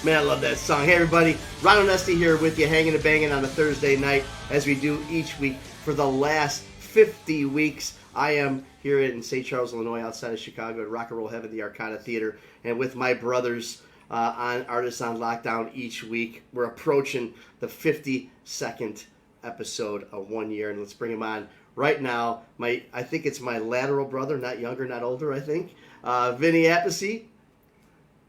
Man, I love that song. Hey, everybody. Ron Onesti here with you, hanging and banging on a Thursday night, as we do each week for the last 50 weeks. I am here in St. Charles, Illinois, outside of Chicago at Rock and Roll Heaven, the Arcana Theater, and with my brothers on Artists on Lockdown each week. We're approaching the 52nd episode of 1 year, and let's bring him on right now. I think it's my lateral brother, not younger, not older, I think. Vinny Appice.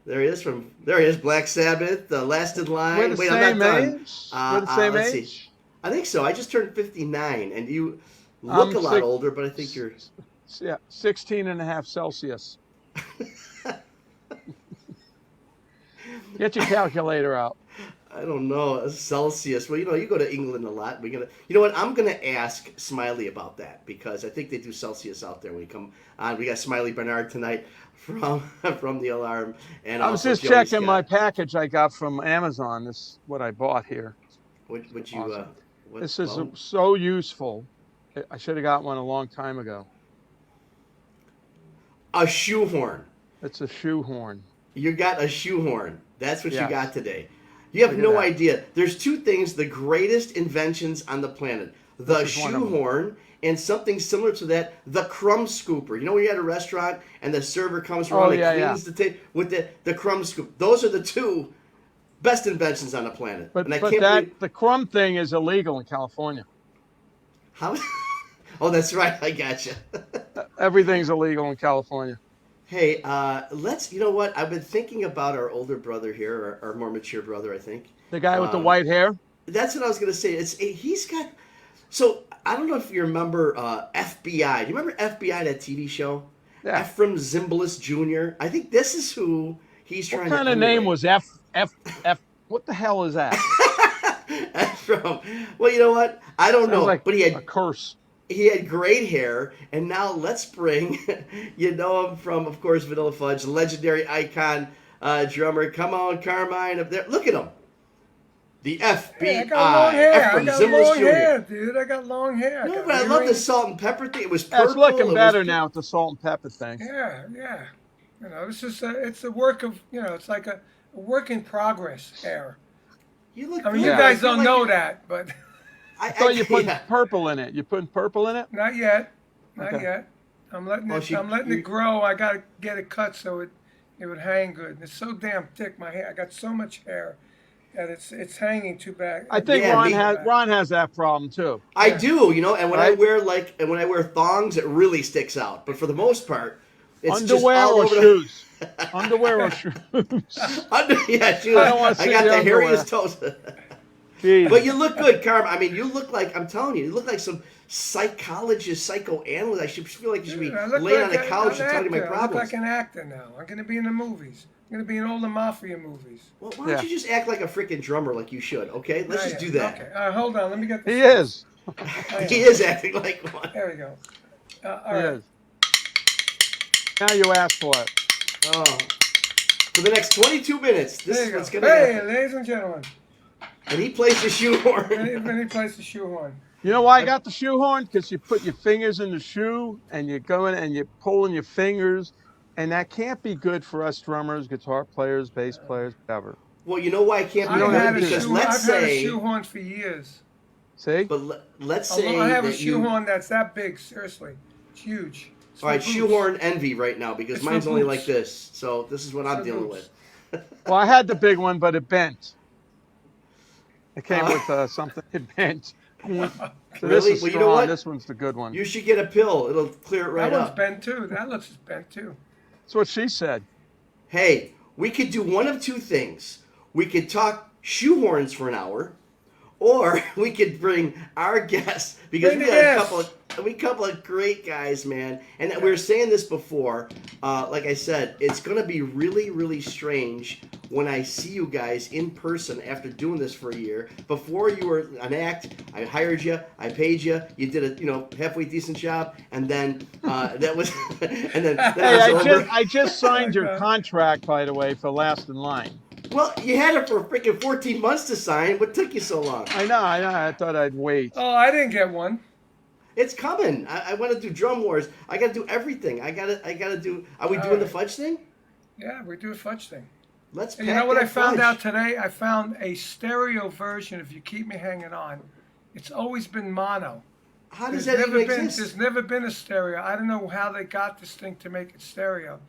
There he is, Black Sabbath, Last in Line. We're the same age? We're the same age? See. I think so. I just turned 59, and you look a lot older, but I think you're... Yeah, 16 and a half Celsius. Get your calculator out. I don't know, Celsius. Well, you go to England a lot. You know what? I'm gonna ask Smiley about that because I think they do Celsius out there when you come on. We got Smiley Barnard tonight from the Alarm, and I was just checking my package I got from Amazon. This is what I bought here. Would you? Awesome. This is so useful. I should have got one a long time ago. A shoehorn. It's a shoehorn. You got a shoehorn. That's what you got today. You have no idea. There's two things, the greatest inventions on the planet. The shoehorn and something similar to that, the crumb scooper. You know when you're at a restaurant and the server comes around and cleans the table with the crumb scoop. Those are the two best inventions on the planet. But the crumb thing is illegal in California. How? Oh, that's right. I gotcha. Everything's illegal in California. Hey, you know what? I've been thinking about our older brother here, our more mature brother, I think. The guy with the white hair? That's what I was going to say. He's got... So, I don't know if you remember FBI. Do you remember FBI, that TV show? Yeah. Ephraim Zimbalist Jr.? I think this is who he's trying to... What kind of name was F? What the hell is that? Ephraim. Well, you know what? I don't know. Like but he had a curse. He had great hair, and now let's bring, you know him from, of course, Vanilla Fudge, legendary icon drummer. Come on, Carmine, up there. Look at him. The FBI. Hey, I got long hair. I got long hair, dude. I got long hair. No, but I love the salt and pepper thing. It was purple. It's looking better now with the salt and pepper thing. Yeah. You know, it's a work of, it's like a work in progress hair. You look. I mean, you guys don't know that, but. I thought you put purple in it. You putting purple in it? Not yet. Not yet. I'm letting it grow. I gotta get it cut so it would hang good. It's so damn thick, my hair. I got so much hair that it's hanging too back. I think Ron has that problem too. I do, and when I wear thongs, it really sticks out. But for the most part, it's underwear just all or over shoes. Underwear or shoes. Shoes. I got the hairiest toes. Jeez. But you look good, Carm. I mean, you look like, I'm telling you look like some psychologist, psychoanalyst. I should feel like you should be laying on the couch and telling you my problems. I look like an actor now. I'm going to be in the movies. I'm going to be in all the mafia movies. Well, why don't you just act like a freaking drummer like you should, okay? Let's just do that. Okay, hold on. Let me get this. He is. He is acting like one. There we go. All right. Is. Now you ask for it. Oh. For the next 22 minutes, this is what's going to happen. Hey, ladies and gentlemen. And he plays the shoehorn. Then he plays the shoehorn. You know why I got the shoehorn? Because you put your fingers in the shoe, and you're going and you're pulling your fingers, and that can't be good for us drummers, guitar players, bass players, whatever. Well, you know why it can't be good? Because let's say... I've had a shoehorn for years. See? But let's say I have a shoehorn that's that big, seriously. It's huge. All right, shoehorn envy right now, because mine's only like this. So this is what I'm dealing with. Well, I had the big one, but it bent. It came with something it bent. So really? This is well, you know what? This one's the good one. You should get a pill. It'll clear it right up. That one's bent too. That looks bent too. That's what she said. Hey, we could do one of two things. We could talk shoehorns for an hour, or we could bring our guests, because we got a couple of great guys, man. And we were saying this before. Like I said, it's going to be really, really strange when I see you guys in person after doing this for a year. Before you were an act, I hired you, I paid you, you did a halfway decent job, and then that was, and then that was over. I just signed your contract, by the way, for Last in Line. Well, you had it for freaking 14 months to sign. What took you so long? I know. I thought I'd wait. Oh, I didn't get one. It's coming. I want to do Drum Wars. I got to do everything. I got to do. Are we doing the fudge thing? Yeah, we do a fudge thing. Let's pack You know what that I found fudge. out today? I found a stereo version of You Keep Me Hanging On. It's always been mono. How does that even exist? There's never been a stereo. I don't know how they got this thing to make it stereo,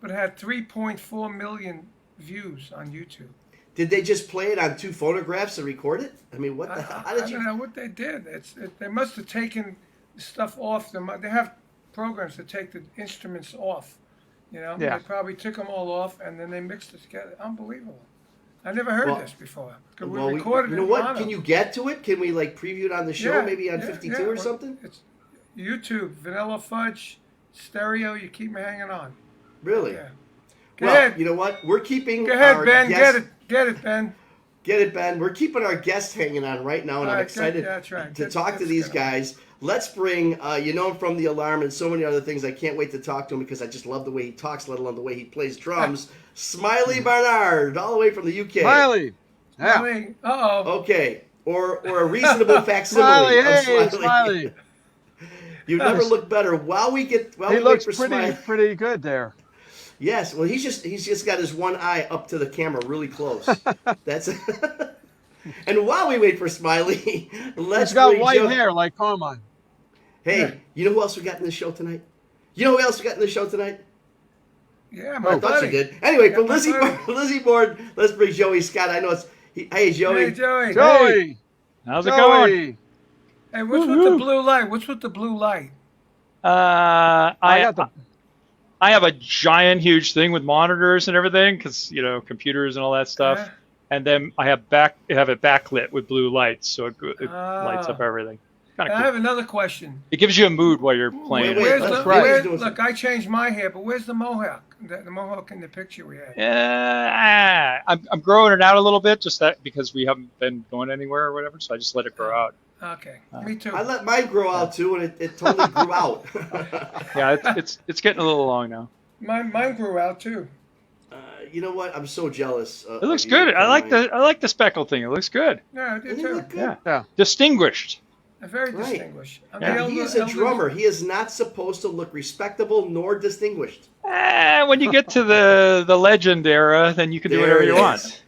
but it had 3.4 million views on YouTube. Did they just play it on 2 phonographs and record it? I mean, what the hell? How did I you? don't know what they did. They must have taken the stuff off them. They have programs to take the instruments off. You know, Yeah. they probably took them all off and then they mixed it together. Unbelievable. I never heard this before. We recorded you know it what? mono. Can you get to it? Can we like preview it on the show? Maybe on 52 or something? It's YouTube, Vanilla Fudge, stereo, You Keep Me Hanging On. Really? Yeah. Go Well, ahead. you know what? We're keeping Go ahead, our Ben. guest, Get it, Ben. Get it, Ben. We're keeping our guests hanging on right now, and All I'm right, excited that's right. to talk to these guys. Let's bring, you know him from The Alarm and so many other things. I can't wait to talk to him because I just love the way he talks, let alone the way he plays drums. Smiley Barnard, all the way from the UK. Smiley. Yeah. Uh-oh. Okay. Or a reasonable facsimile Smiley, of hey, Smiley. You never look better. While we He wait looks for Smiley. pretty good there. Yes, well, he's just got his one eye up to the camera, really close. That's. And while we wait for Smiley, let's. He's got bring white Joe. hair like Carmine. Hey, you know who else we got in the show tonight? You know who else we got in the show tonight? Yeah, I my thought buddy. you did. Anyway, Yeah, from my Lizzie Board, let's bring Joey Scott. I know it's. Hey, Joey. Hey, Joey. Joey. How's it going? Joey. Hey, what's with the blue light? What's with the blue light? I have a giant, huge thing with monitors and everything, because computers and all that stuff. Yeah. And then I have it backlit with blue lights, so it lights up everything. Kind of I cool. have another question. It gives you a mood while you're playing. wait, Where's that's the, right. look, I changed my hair, but where's the mohawk? The mohawk in the picture we had. I'm growing it out a little bit, just that because we haven't been going anywhere or whatever, so I just let it grow out. Okay, me too. I let mine grow out too, and it totally grew out. Yeah, it's getting a little long now. Mine grew out too. You know what? I'm so jealous. It looks good. I like the speckle thing. It looks good. Yeah, I did Doesn't it too. look good? Yeah. Distinguished. Very Right. distinguished. I'm Yeah. the He elder- is a elder- drummer. He is not supposed to look respectable nor distinguished. When you get to the legend era, then you can do There whatever it you is. want.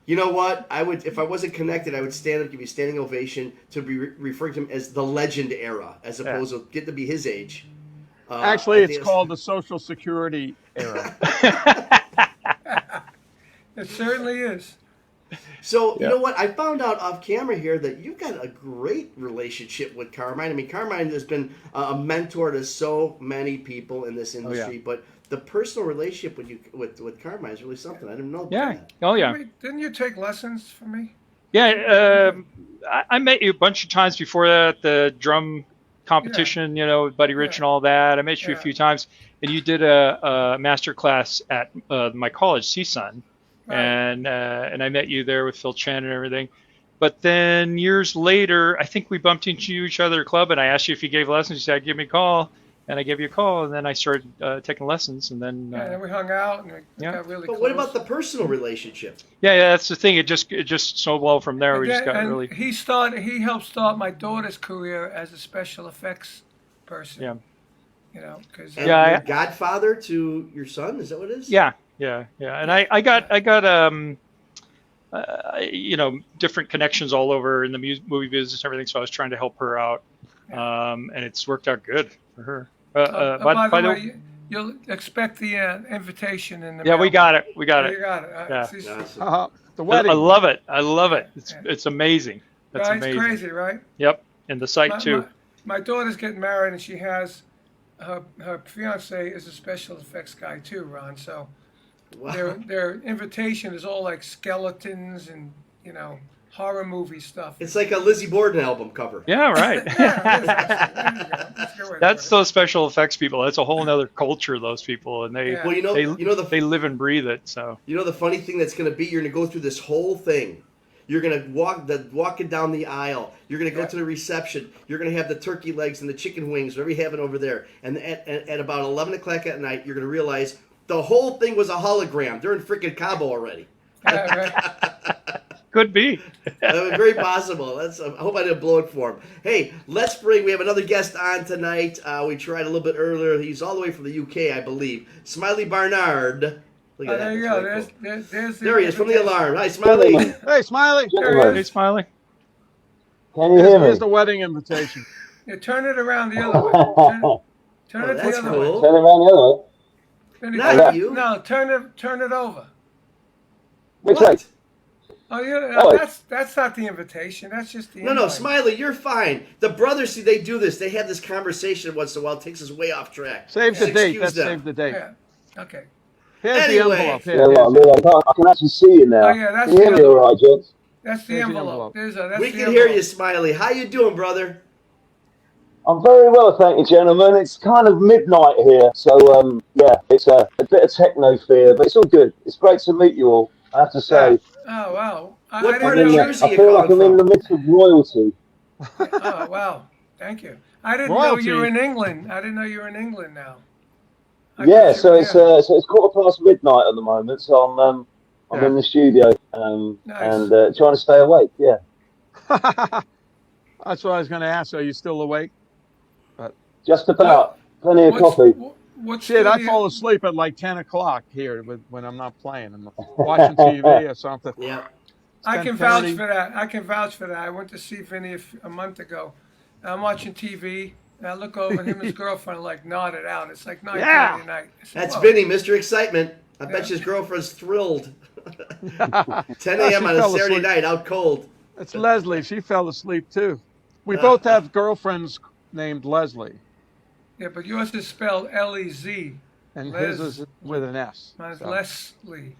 You know what? I would, if I wasn't connected, I would stand up, give you a standing ovation to be referring to him as the legend era, as opposed to get to be his age. Actually, I it's think called the Social Security era. It certainly is. So, you Yeah. know what? I found out off camera here that you've got a great relationship with Carmine. I mean, Carmine has been a mentor to so many people in this industry, but the personal relationship with Carmine is really something. I didn't know about Yeah. that. Oh yeah. Wait, didn't you take lessons from me? Yeah. I met you a bunch of times before that. The drum competition, with Buddy Rich and all that. I met you a few times, and you did a master class at my college, CSUN. Right. And I met you there with Phil Chen and everything. But then years later, I think we bumped into each other at a club, and I asked you if you gave lessons. You said, give me a call. And I gave you a call, and then I started taking lessons. And then, And then we hung out and we Yeah. got really But close. what about the personal relationship? yeah, that's the thing. It just snowballed from there. We just got and really. He helped start my daughter's career as a special effects person. Yeah. Because And Yeah, your I- godfather to your son? Is that what it is? Yeah. And I got different connections all over in the movie business and everything. So I was trying to help her out, and it's worked out good for her. by the way, you'll expect the invitation in the yeah, mail. we got it. We got Yeah, it. you got it. Yeah. See, Awesome. The I wedding. love it. I love it. It's amazing. That's right? amazing. It's crazy, right? Yep, and the site too. My daughter's getting married, and she has her fiance is a special effects guy too, Ron. So Wow. their invitation is all like skeletons and horror movie stuff. It's like a Lizzie Borden album cover. Yeah, right. Yeah, it is, actually. There you go. That's a good way to That's put it. those special effects people. That's a whole other culture. Those people, and they Yeah. Well, they live and breathe it. So You know the funny thing that's going to be, you're going to go through this whole thing. You're going to walking down the aisle. You're going to go to the reception. You're going to have the turkey legs and the chicken wings, whatever you have it over there. And at about 11 o'clock at night, you're going to realize the whole thing was a hologram. They're in freaking Cabo already. Yeah, right. could be. Very possible. I hope I didn't blow it for him. Hey, we have another guest on tonight. We tried a little bit earlier. He's all the way from the UK, I believe. Smiley Barnard. Look at that. There you That's go. really cool. There's There he is from the alarm. Hi, Smiley. Hey, Smiley. Hey, Smiley. Can you hear me? Here's the wedding invitation. Yeah, turn it around the other way. Turn it the that's other cool. way. Turn around the other way. Not you. No, turn it over. Which way? Oh, yeah, Oh. that's not the invitation. That's just the No, invite. Smiley, you're fine. The brothers, see, they do this. They have this conversation once in a while. It takes us way off track. Save the Just date. excuse That's them. save the date. Yeah. Okay. Here's Anyway. the envelope. Yeah, Here, look, I can actually see you now. Oh, yeah, that's Can you hear the me other all right, gents? That's the Here's the envelope. envelope. That's We the can hear envelope. you, Smiley. How you doing, brother? I'm very well, thank you, gentlemen. It's kind of midnight here, so yeah, it's a bit of techno fear, but it's all good. It's great to meet you all, I have to say. Oh, wow. What I part didn't of know Jersey I you feel like calling I'm in the from? midst of royalty. Oh, wow. Thank you. I didn't Royalty. know you were in England. I didn't know you were in England now. Yeah, so it's 1:15 at the moment, so I'm Yeah. in the studio Nice. and trying to stay awake. Yeah. That's what I was going to ask. Are you still awake? Just about. Plenty of coffee. What's Shit, I the- fall asleep at like 10 o'clock here when I'm not playing. I'm watching TV or something. Yeah. I can vouch 10:30. for that. I can vouch for that. I went to see Vinny a month ago. I'm watching TV, and I look over, and him and his girlfriend are like nodded out. It's like 9:30 Yeah. at night. I said, That's "Whoa." Vinny, Mr. Excitement. I bet Yeah. his girlfriend's thrilled. 10 She a.m. on a fell Saturday asleep. night, out cold. It's Leslie. She fell asleep too. We both have girlfriends named Leslie, Yeah, but yours is spelled L-E-Z. and Les- his is with an S. Mine's So, Leslie.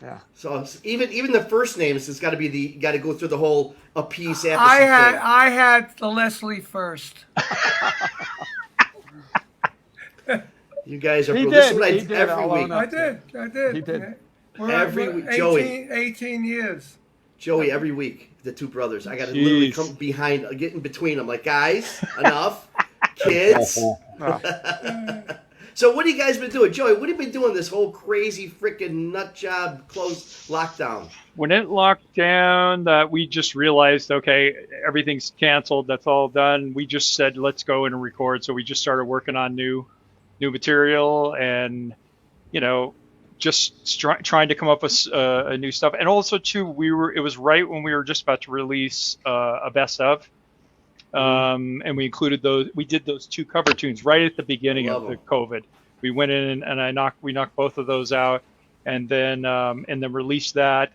yeah. So even the first names, it's got to be got to go through the whole a piece aptitude I had the Leslie first. thing. You guys are. He This is did. what I He do did. every I'll week. own up. I did. He did. We're Every we're week, 18, Joey. 18 years. Joey, every week, the two brothers. I got to literally Jeez. come behind, get in between them. Like, guys, enough, kids. So what have you guys been doing, Joey? What have you been doing this whole crazy freaking nut job closed lockdown? When it locked down, we just realized, okay, everything's canceled. That's all done. We just said, let's go and record. So we just started working on new material and, just trying to come up with a new stuff. And also, too, it was right when we were just about to release a best of. And we included those. We did those two cover tunes right at the beginning of the COVID. We went in and we knocked both of those out, and then released that.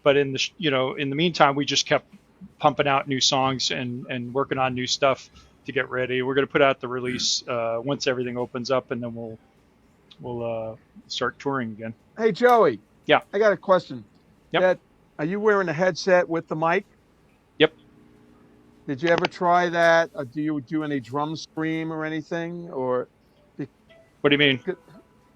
But in the meantime, we just kept pumping out new songs and working on new stuff to get ready. We're going to put out the release once everything opens up, and then we'll start touring again. Hey, Joey. Yeah. I got a question. Yep. Are you wearing a headset with the mic? Yep. Did you ever try that? Do you do any drum stream or anything? Or What do you mean?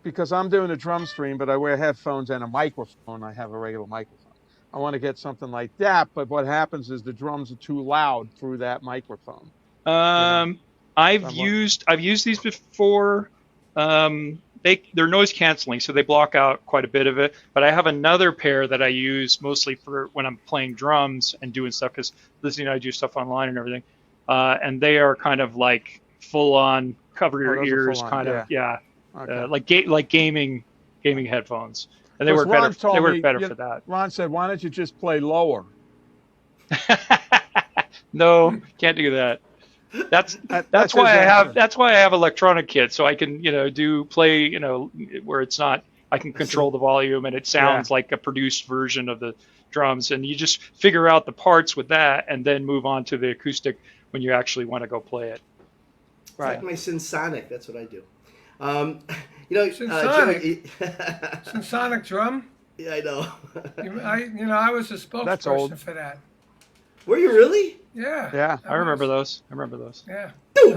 because I'm doing a drum stream, but I wear headphones and a microphone. I have a regular microphone. I want to get something like that, but what happens is the drums are too loud through that microphone. I've used these before. They're noise canceling, so they block out quite a bit of it. But I have another pair that I use mostly for when I'm playing drums and doing stuff, because listening, I do stuff online and everything. And they are kind of like full on cover your those are ears, full on, kind of, yeah. Okay. Like gaming headphones, and they Because work Ron better. told They work me, better for that. Ron said, "Why don't you just play lower?" No, can't do that. That's That's why his answer. that's why I have electronic kits, so I can play where it's not. I can control the volume and it sounds like a produced version of the drums, and you just figure out the parts with that, and then move on to the acoustic when you actually want to go play it. It's like my Synsonic. That's what I do. Synsonic? Joey, Sonic drum. yeah, I know. I was a That's old. spokesperson for that. Were you really? Yeah. Yeah. I remember those. Yeah. I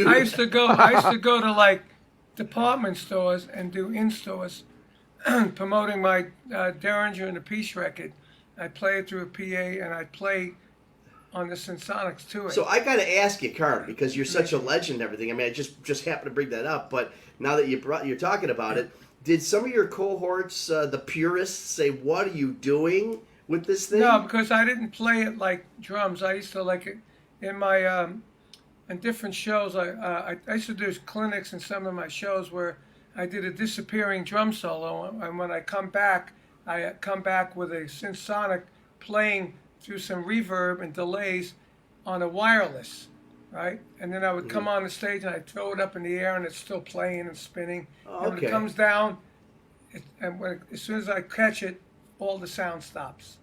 I used to go to like department stores and do in-stores promoting my Derringer and the Peace record. I'd play it through a PA, and I'd play on the Synsonics to it. So I got to ask you, Carm, because you're such a legend and everything. I mean, I just happened to bring that up, but now that you're talking about it, did some of your cohorts, the purists, say, "What are you doing with this thing?" No, because I didn't play it like drums. I used to like it in my in different shows. I used to do clinics in some of my shows where I did a disappearing drum solo, and when I come back with a Synsonic playing through some reverb and delays on a wireless, right? And then I would come on the stage and I'd throw it up in the air and it's still playing and spinning. Oh, And when it comes down, as soon as I catch it, all the sound stops.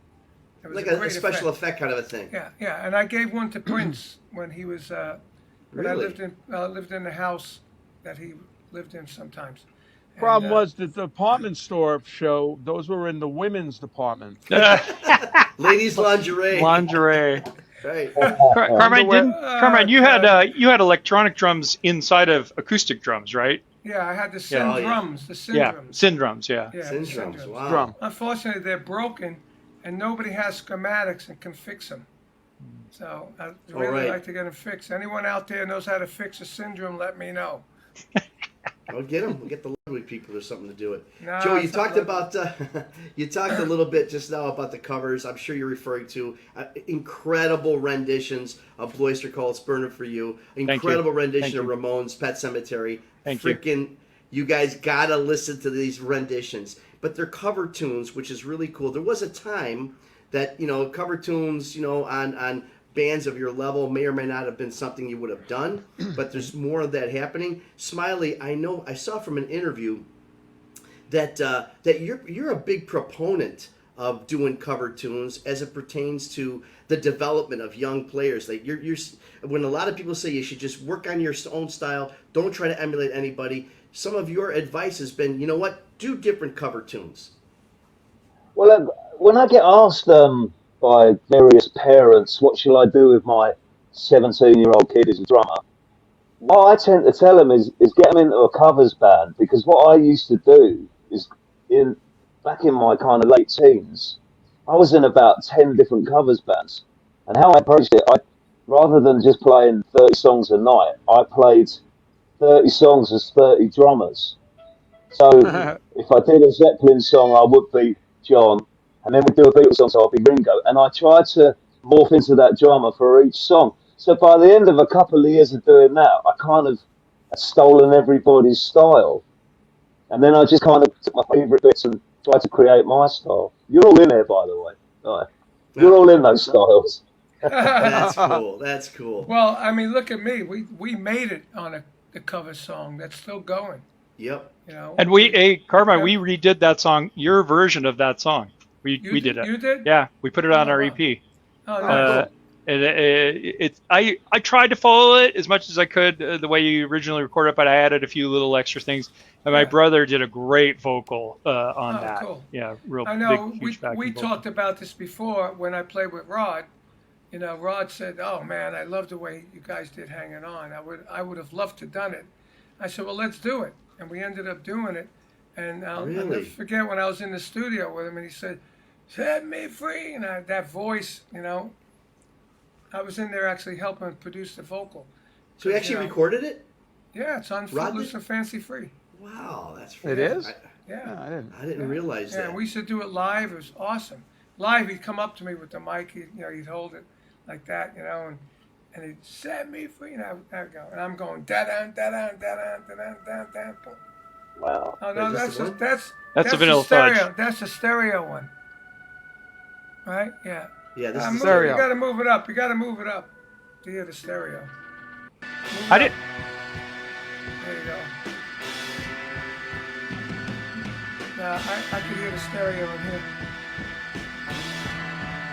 It was Like a a great special effect kind of a thing. Yeah. And I gave one to Prince when he was when I Really? lived in the house that he lived in sometimes. Problem was the department store show; those were in the women's department. Ladies lingerie. Lingerie. Right. Carmine, you had electronic drums inside of acoustic drums, right? Yeah, I had the drums, the syndromes. Syndromes, yeah. Syndromes, wow. Drum. Unfortunately, they're broken, and nobody has schematics and can fix them. So I'd really like to get them fixed. Anyone out there knows how to fix a syndrome, let me know. I'll get them. We'll get the Ludwig people or something to do it. No, Joe, you it's talked not about you talked a little bit just now about the covers. I'm sure you're referring to incredible renditions of Bloister Colts, Burn It For You. Incredible rendition of Ramones' Pet Cemetery. You guys gotta listen to these renditions. But they're cover tunes, which is really cool. There was a time that, cover tunes, on bands of your level may or may not have been something you would have done, but there's more of that happening. Smiley, I saw from an interview that you're a big proponent of doing cover tunes as it pertains to the development of young players. Like you're when a lot of people say you should just work on your own style, don't try to emulate anybody. Some of your advice has been, you know what, do different cover tunes. Well, when I get asked by various parents, what shall I do with my 17-year-old kid as a drummer? What I tend to tell them is get them into a covers band, because what I used to do is, back in my kind of late teens, I was in about 10 different covers bands. And how I approached it, rather than just playing 30 songs a night, I played 30 songs as 30 drummers. So if I did a Zeppelin song, I would be John. And then we'd do a Beatles song, so I'd be Ringo. And I tried to morph into that drummer for each song. So by the end of a couple of years of doing that, I kind of had stolen everybody's style. And then I just kind of took my favourite bits and tried to create my style. You're all in there, by the way. Right. You're all in those styles. That's cool. That's cool. Well, I mean, look at me. We made it on a cover song that's still going. Yep. And Carmine, we redid that song, your version of that song. We did it. You did? Yeah, we put it on our EP. Oh, no. I tried to follow it as much as I could the way you originally recorded it, but I added a few little extra things. And my brother did a great vocal on that. Cool. Yeah, real I know. big, huge backing we vocal. talked about this before when I played with Rod. Rod said, "Oh man, I love the way you guys did Hanging On. I would have loved to done it." I said, "Well, let's do it," and we ended up doing it. And I'll never forget when I was in the studio with him, and he said, "Set me free," and that voice, I was in there actually helping produce the vocal. So he actually recorded it? Yeah, it's on Footloose and Fancy Free. Wow, that's It is? Yeah. I didn't realize that. Yeah, we used to do it live. It was awesome. Live, he'd come up to me with the mic. He'd hold it like that, and he'd set me free. And I'd go, and I'm going da da da da da da da da. Wow. Oh no, that's a Vanilla Fudge. That's a stereo one. Right? Yeah. Yeah, this is stereo. You got to move it up. You got to move it up to hear the stereo. I did. There you go. Now I can hear the stereo in here.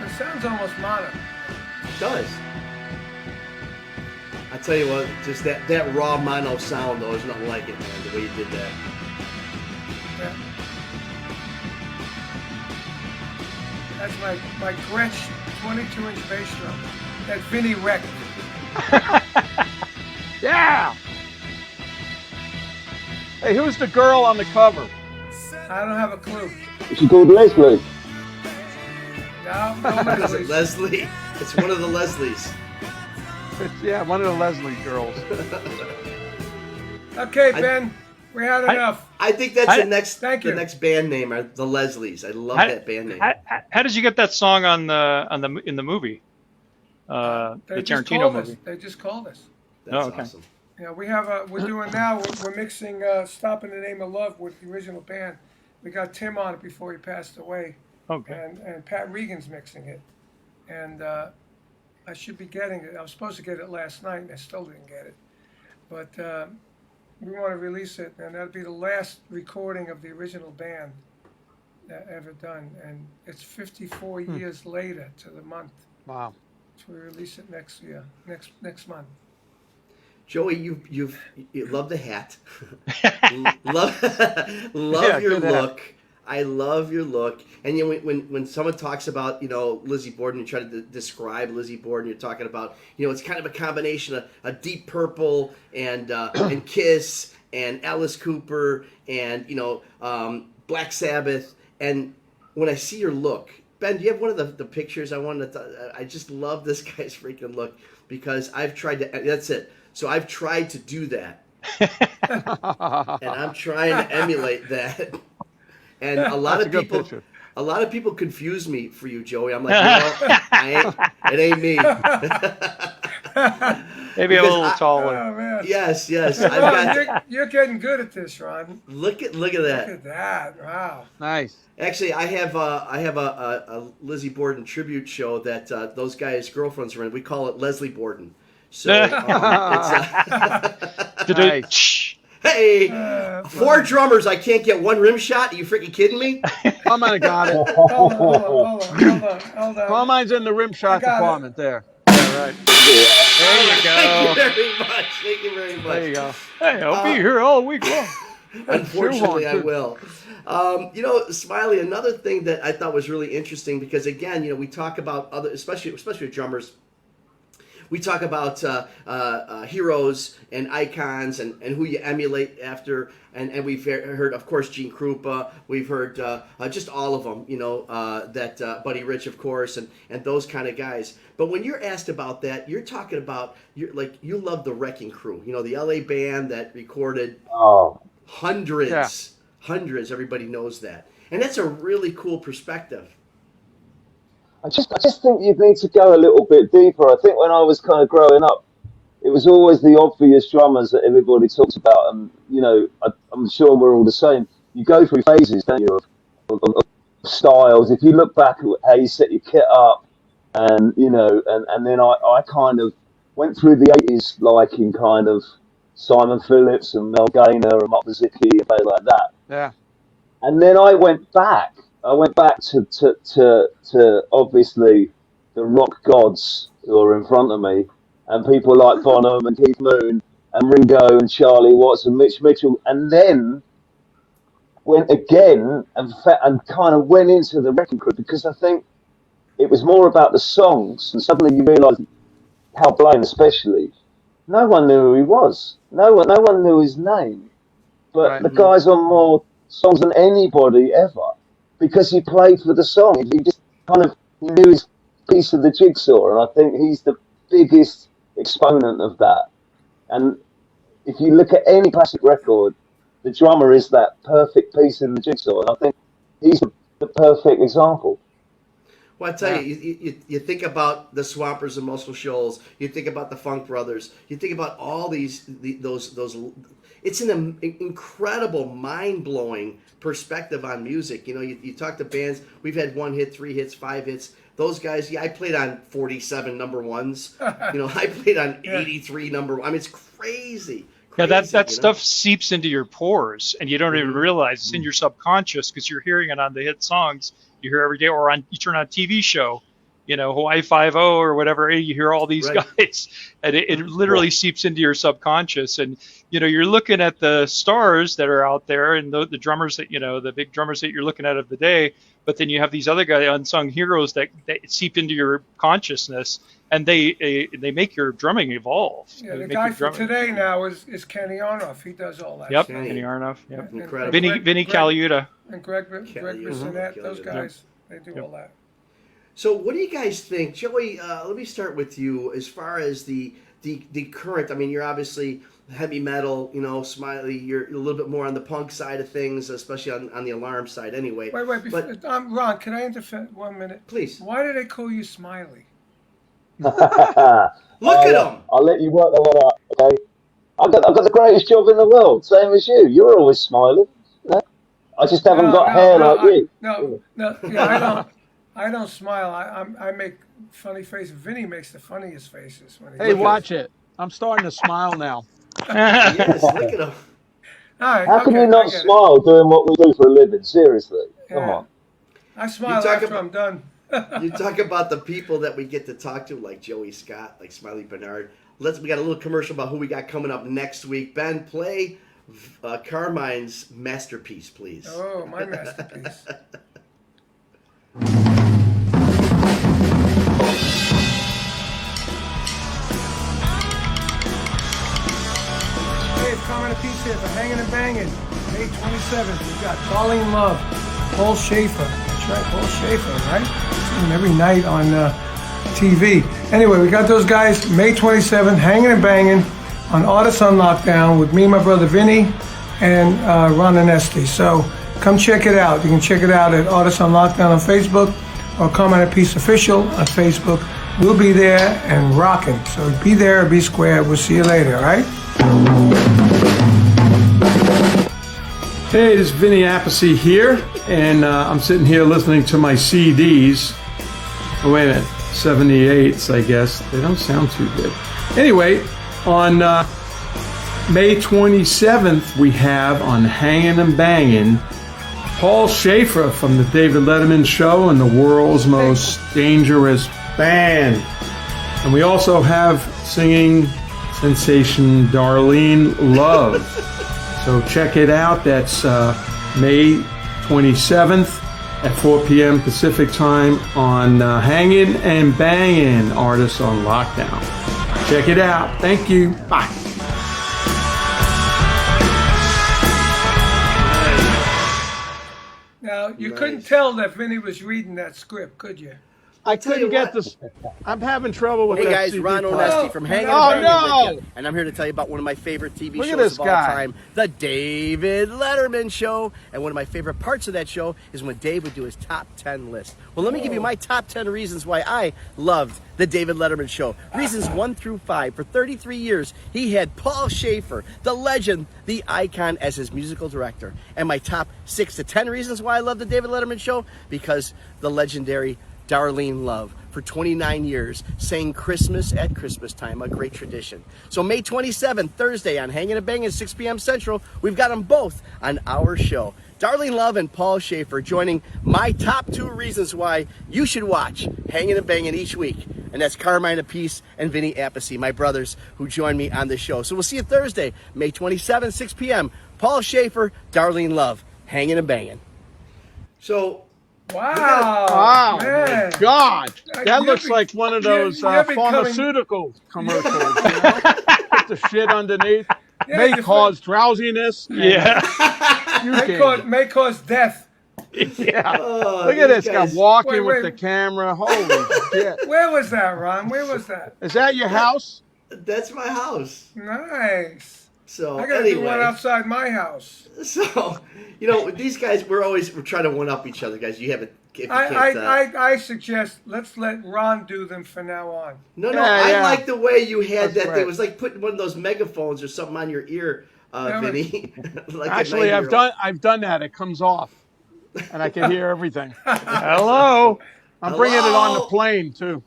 It sounds almost mono. It does. I tell you what, just that raw mono sound though is nothing like it, man. The way you did that. Yeah. That's my Gretsch 22-inch bass drum that Vinny wrecked. Yeah. Hey, who's the girl on the cover? I don't have a clue. Is she called Leslie? No, Is it Leslie? It's one of the Leslies. Yeah, one of the Leslie girls. Okay, Ben, we had enough. I think that's Thank you. the next band name are the Leslies. I love that band name. How did you get that song in the movie? The Tarantino movie. They just called us. That's okay. awesome. Yeah, we're doing now. We're mixing "Stop in the Name of Love" with the original band. We got Tim on it before he passed away, Okay. and Pat Regan's mixing it, and I should be getting it. I was supposed to get it last night, and I still didn't get it. But we want to release it, and that'll be the last recording of the original band that ever done, and it's 54 years later to the month. Wow. So we release it next year, next month. Joey, you love the hat. love Yeah, your good hat. look. I love your look. And you know, when someone talks about, you know, Lizzie Borden, you try to describe Lizzie Borden, you're talking about, you know, it's kind of a combination of a Deep Purple and Kiss and Alice Cooper and, you know, Black Sabbath. And when I see your look, Ben, do you have one of the pictures? I just love this guy's freaking look because I've tried to. That's it. So I've tried to do that, and I'm trying to emulate that. And a lot That's of a good people, picture. a lot of people confuse me for you, Joey. I'm like, no, it ain't me. Maybe a Because little taller. Oh man! Yes. I've Ron, got. you're getting good at this, Ron. Look at that. Look at that! Wow. Nice. Actually, I have a Lizzie Borden tribute show that those guys' girlfriends are in. We call it Leslie Borden. So it's Nice. hey, 4 drummers. I can't get one rim shot. Are you freaking kidding me? Carmine got it. Hold on. Carmine's in the rim shot got it. department there. Yeah, right. There you Thank go. you very much. Thank you very much. There you go. Hey, I'll be here all week long. Unfortunately, I Shoehorn, too. will. You know, Smiley, another thing that I thought was really interesting because, again, you know, we talk about other, especially with drummers, we talk about heroes and icons and who you emulate after. And we've heard, of course, Gene Krupa. We've heard just all of them, you know, that Buddy Rich, of course, and those kind of guys. But when you're asked about that, you're talking about, you love the Wrecking Crew, you know, the LA band that recorded hundreds. Everybody knows that. And that's a really cool perspective. I just think you need to go a little bit deeper. I think when I was kind of growing up, it was always the obvious drummers that everybody talks about, and you know, I'm sure we're all the same. You go through phases, don't you, of styles. If you look back at how you set your kit up, and you know, and then I kind of went through the 80s liking kind of Simon Phillips and Mel Gaynor and Mark Zicki and things like that. Yeah. And then I went back to obviously the rock gods who are in front of me, and people like Bonham and Keith Moon and Ringo and Charlie Watts and Mitch Mitchell, and then went again and kind of went into the Wrecking Crew because I think it was more about the songs, and suddenly you realise how Blaine especially, no one knew who he was. No one knew his name, but Right. the guy's on more songs than anybody ever because he played for the song. He just kind of knew his piece of the jigsaw, and I think he's the biggest exponent of that. And if you look at any classic record, the drummer is that perfect piece in the jigsaw, and I think he's the perfect example. Well, I tell you, you think about the Swampers and Muscle Shoals. You think about the Funk Brothers. You think about all those. It's an incredible, mind-blowing perspective on music. You know, you talk to bands. We've had 1 hit, 3 hits, 5 hits. Those guys, I played on 47 number ones. You know, I played on 83 number. I mean, it's crazy. Yeah, that you know? stuff seeps into your pores, and you don't even realize it's in your subconscious because you're hearing it on the hit songs you hear every day, or you turn on a TV show, you know, Hawaii Five-0 or whatever. You hear all these guys, and it literally seeps into your subconscious. And you know, you're looking at the stars that are out there, and the drummers that the big drummers that you're looking at of the day. But then you have these other guys, unsung heroes that seep into your consciousness, and they make your drumming evolve. Yeah, the guy for today now is Kenny Arnoff. He does all that. Yep, stuff. Kenny Arnoff. Yep, incredible. Vinny Caliuta. And Greg Bissonette, those guys, they do all that. So what do you guys think? Joey, let me start with you as far as the current. I mean, you're obviously heavy metal, you know, Smiley, you're a little bit more on the punk side of things, especially on the Alarm side anyway. Wait, Ron, can I interfere 1 minute? Please. Why do they call you Smiley? Look at him! I'll let you work that one out, okay? I've got the greatest job in the world, same as you. You're always smiling. No? I just haven't got hair like you. Yeah, I don't smile. I make funny faces. Vinny makes the funniest faces. When Hey, watch it. I'm starting to smile now. Yes, look at him. All right, How can okay, you not smile doing what we do for a living? Seriously, come on. I smile after I'm done. You talk about the people that we get to talk to, like Joey Scott, like Smiley Barnard. We got a little commercial about who we got coming up next week. Ben, play Carmine's masterpiece, please. Oh, my masterpiece. Hey, it's Carmine Apiece here for Hangin' and Bangin'. May 27th, we've got Darlene Love, Paul Schaefer. That's right, Paul Schaefer, right? See him every night on TV. Anyway, we got those guys May 27th, Hangin' and Bangin' on Artists on Lockdown with me and my brother Vinny and Ron and Esty. So come check it out. You can check it out at Artists on Lockdown on Facebook or Carmine Apiece Official on Facebook. We'll be there and rocking. So be there or be square. We'll see you later, all right? Hey, this is Vinny Appice here, and I'm sitting here listening to my CDs. Oh, wait a minute, 78s, I guess. They don't sound too good. Anyway, on May 27th, we have on Hangin' and Bangin' Paul Schaefer from the David Letterman Show and the world's most dangerous band. And we also have singing sensation Darlene Love. So check it out. That's May 27th at 4 p.m. Pacific time on Hangin' and Bangin' Artists on Lockdown. Check it out. Thank you. Bye. Now, you couldn't tell that Vinny was reading that script, could you? I couldn't get this. I'm having trouble with Hey that guys, CD Ron player. Onesti from Hangin' Oh, and Bangin' no. with you. And I'm here to tell you about one of my favorite TV Look at shows this of all guy. time, The David Letterman Show. And one of my favorite parts of that show is when Dave would do his top 10 list. Well, let me give you my top 10 reasons why I loved The David Letterman Show. Reasons 1 through 5. For 33 years, he had Paul Schaefer, the legend, the icon, as his musical director. And my top 6 to 10 reasons why I love The David Letterman Show, because the legendary Darlene Love, for 29 years, sang Christmas at Christmas time, a great tradition. So May 27th, Thursday, on Hangin' and Bangin', 6 p.m. Central, we've got them both on our show. Darlene Love and Paul Schaefer joining my top 2 reasons why you should watch Hangin' and Bangin' each week. And that's Carmine Apiece and Vinny Appice, my brothers who join me on the show. So we'll see you Thursday, May 27th, 6 p.m. Paul Schaefer, Darlene Love, Hangin' and Bangin'. So, Wow, man. My God. That looks like one of those pharmaceutical commercials, you know? With the shit underneath. May cause drowsiness. Yeah. May cause death. Yeah. Look at this guy walking with the camera. Holy shit. Where was that, Ron? Where was that? Is that your house? That's my house. Nice. So I gotta do one outside my house. So, you know, these guys, we're trying to one up each other, guys. You haven't. I suggest let's let Ron do them from now on. No, I like the way you had that thing. It was like putting one of those megaphones or something on your ear, Vinny. Like actually, I've done that. It comes off, and I can hear everything. Hello. I'm bringing it on the plane too.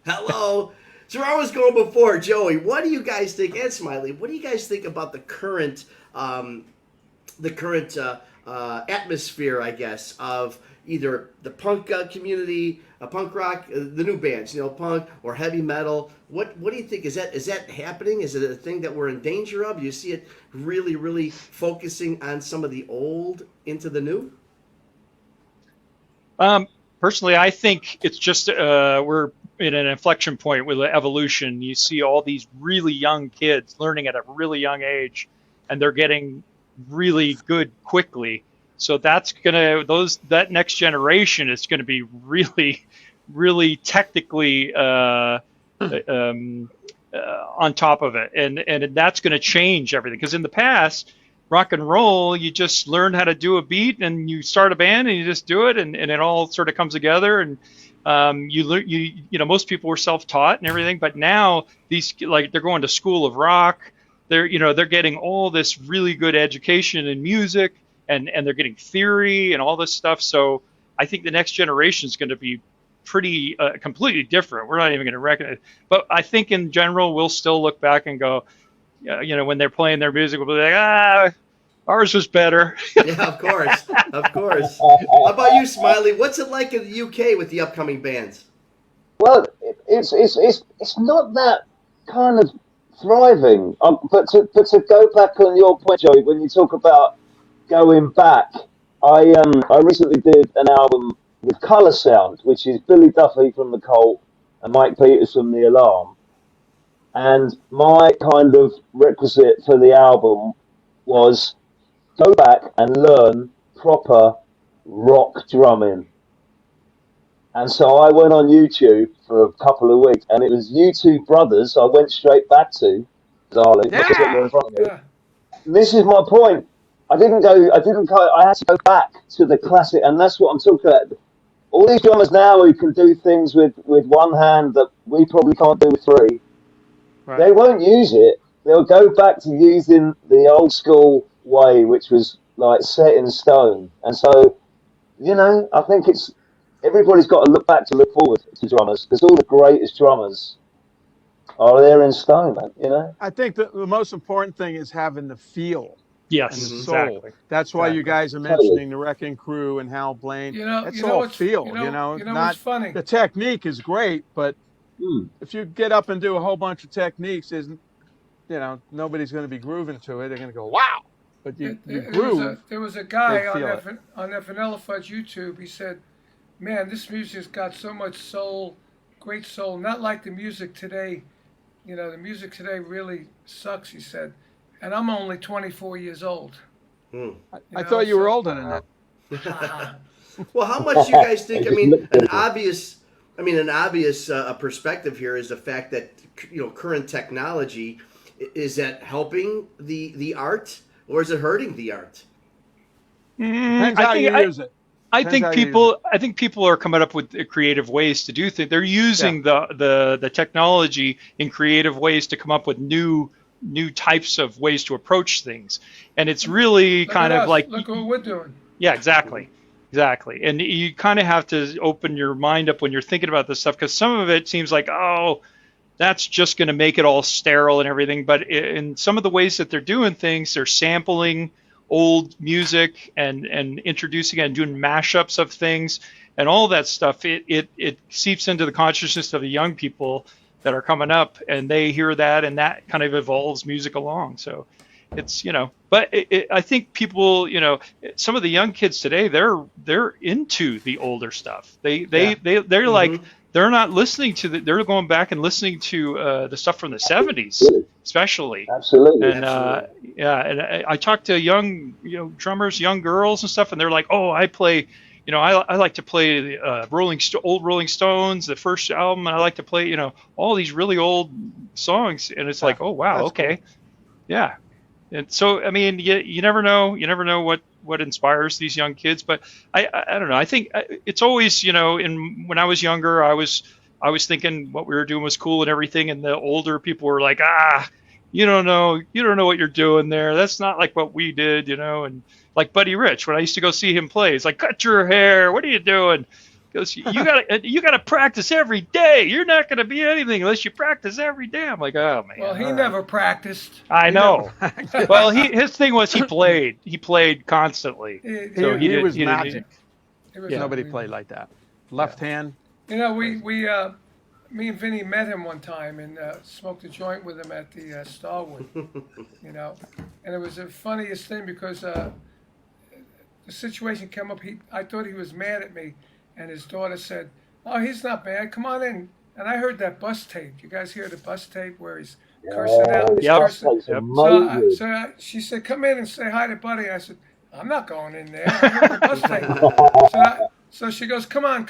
Hello. So I was going before, Joey. What do you guys think, and Smiley? What do you guys think about the current atmosphere, I guess, of either the punk community, punk rock, the new bands, you know, punk or heavy metal? What do you think? Is that happening? Is it a thing that we're in danger of? You see it really, really focusing on some of the old into the new? Personally, I think it's just we're in an inflection point with evolution. You see all these really young kids learning at a really young age, and they're getting really good quickly. So that's that next generation is gonna be really, really technically on top of it, and that's gonna change everything. Because in the past, rock and roll, you just learn how to do a beat, and you start a band, and you just do it, and it all sort of comes together. And you know, most people were self-taught and everything, but now they're going to School of Rock. they're getting all this really good education in music, and they're getting theory and all this stuff. So I think the next generation is going to be pretty completely different. We're not even going to recognize it. But I think in general, we'll still look back and go, when they're playing their music, we'll be like, ours was better. Yeah, of course. Of course. How about you, Smiley? What's it like in the UK with the upcoming bands? Well, it's not that kind of thriving. But to go back on your point, Joey, when you talk about going back, I recently did an album with Colour Sound, which is Billy Duffy from The Cult and Mike Peters from The Alarm. And my kind of requisite for the album was go back and learn proper rock drumming. And so I went on YouTube for a couple of weeks, and it was U2 Brothers I went straight back to, darling. Yeah. This is my point. I had to go back to the classic, and that's what I'm talking about. All these drummers now who can do things with one hand that we probably can't do with three, right. They won't use it. They'll go back to using the old school way, which was like set in stone. And so, I think everybody's got to look back to look forward to drummers, because all the greatest drummers are there in stone, man, I think the most important thing is having the feel. Yes, and the soul. Exactly. That's why you guys are mentioning the Wrecking Crew and Hal Blaine. It's all feel. Not what's funny? The technique is great, but if you get up and do a whole bunch of techniques, nobody's going to be grooving to it. They're going to go, wow. But you groove. There was a guy on that Vanilla Fudge YouTube. He said, "Man, this music's got so much soul, great soul. Not like the music today. The music today really sucks." He said. And I'm only 24 years old. I thought you were older than that. Well, how much do you guys think? I mean, an obvious perspective here is the fact that current technology, is that helping the art, or is it hurting the art? Depends how you use it. I think people are coming up with creative ways to do things. They're using the technology in creative ways to come up with new types of ways to approach things, and it's really look what we're doing. Yeah, exactly. And you kind of have to open your mind up when you're thinking about this stuff, because some of it seems like, that's just going to make it all sterile and everything, but in some of the ways that they're doing things, they're sampling old music and introducing it and doing mashups of things, and all that stuff. It seeps into the consciousness of the young people that are coming up, and they hear that, and that kind of evolves music along. So it's, but I think people, some of the young kids today, they're into the older stuff. They're like, they're not listening to they're going back and listening to the stuff from the 70s, especially. Absolutely. And and I talk to young, drummers, young girls and stuff, and they're like, I play, I like to play old Rolling Stones, the first album, and I like to play, all these really old songs, and it's like, oh wow, okay, cool. Yeah. And so, I mean, you never know what inspires these young kids, but I don't know. I think it's always, when I was younger, I was thinking what we were doing was cool and everything, and the older people were like, you don't know what you're doing there. That's not like what we did, and like Buddy Rich, when I used to go see him play, he's like, cut your hair. What are you doing? He goes, you gotta practice every day. You're not gonna be anything unless you practice every day. I'm like, oh man. Well, he never practiced. I know. Well, his thing was he played. He played constantly. He was magic. Nobody played like that. Left hand. Me and Vinny met him one time and smoked a joint with him at the Starwood, and it was the funniest thing because the situation came up. I thought he was mad at me, and his daughter said, "Oh, he's not mad. Come on in." And I heard that bus tape. You guys hear the bus tape where he's cursing out? Yep. So she said, "Come in and say hi to Buddy." And I said, "I'm not going in there. I heard the bus tape." So she goes, "Come on."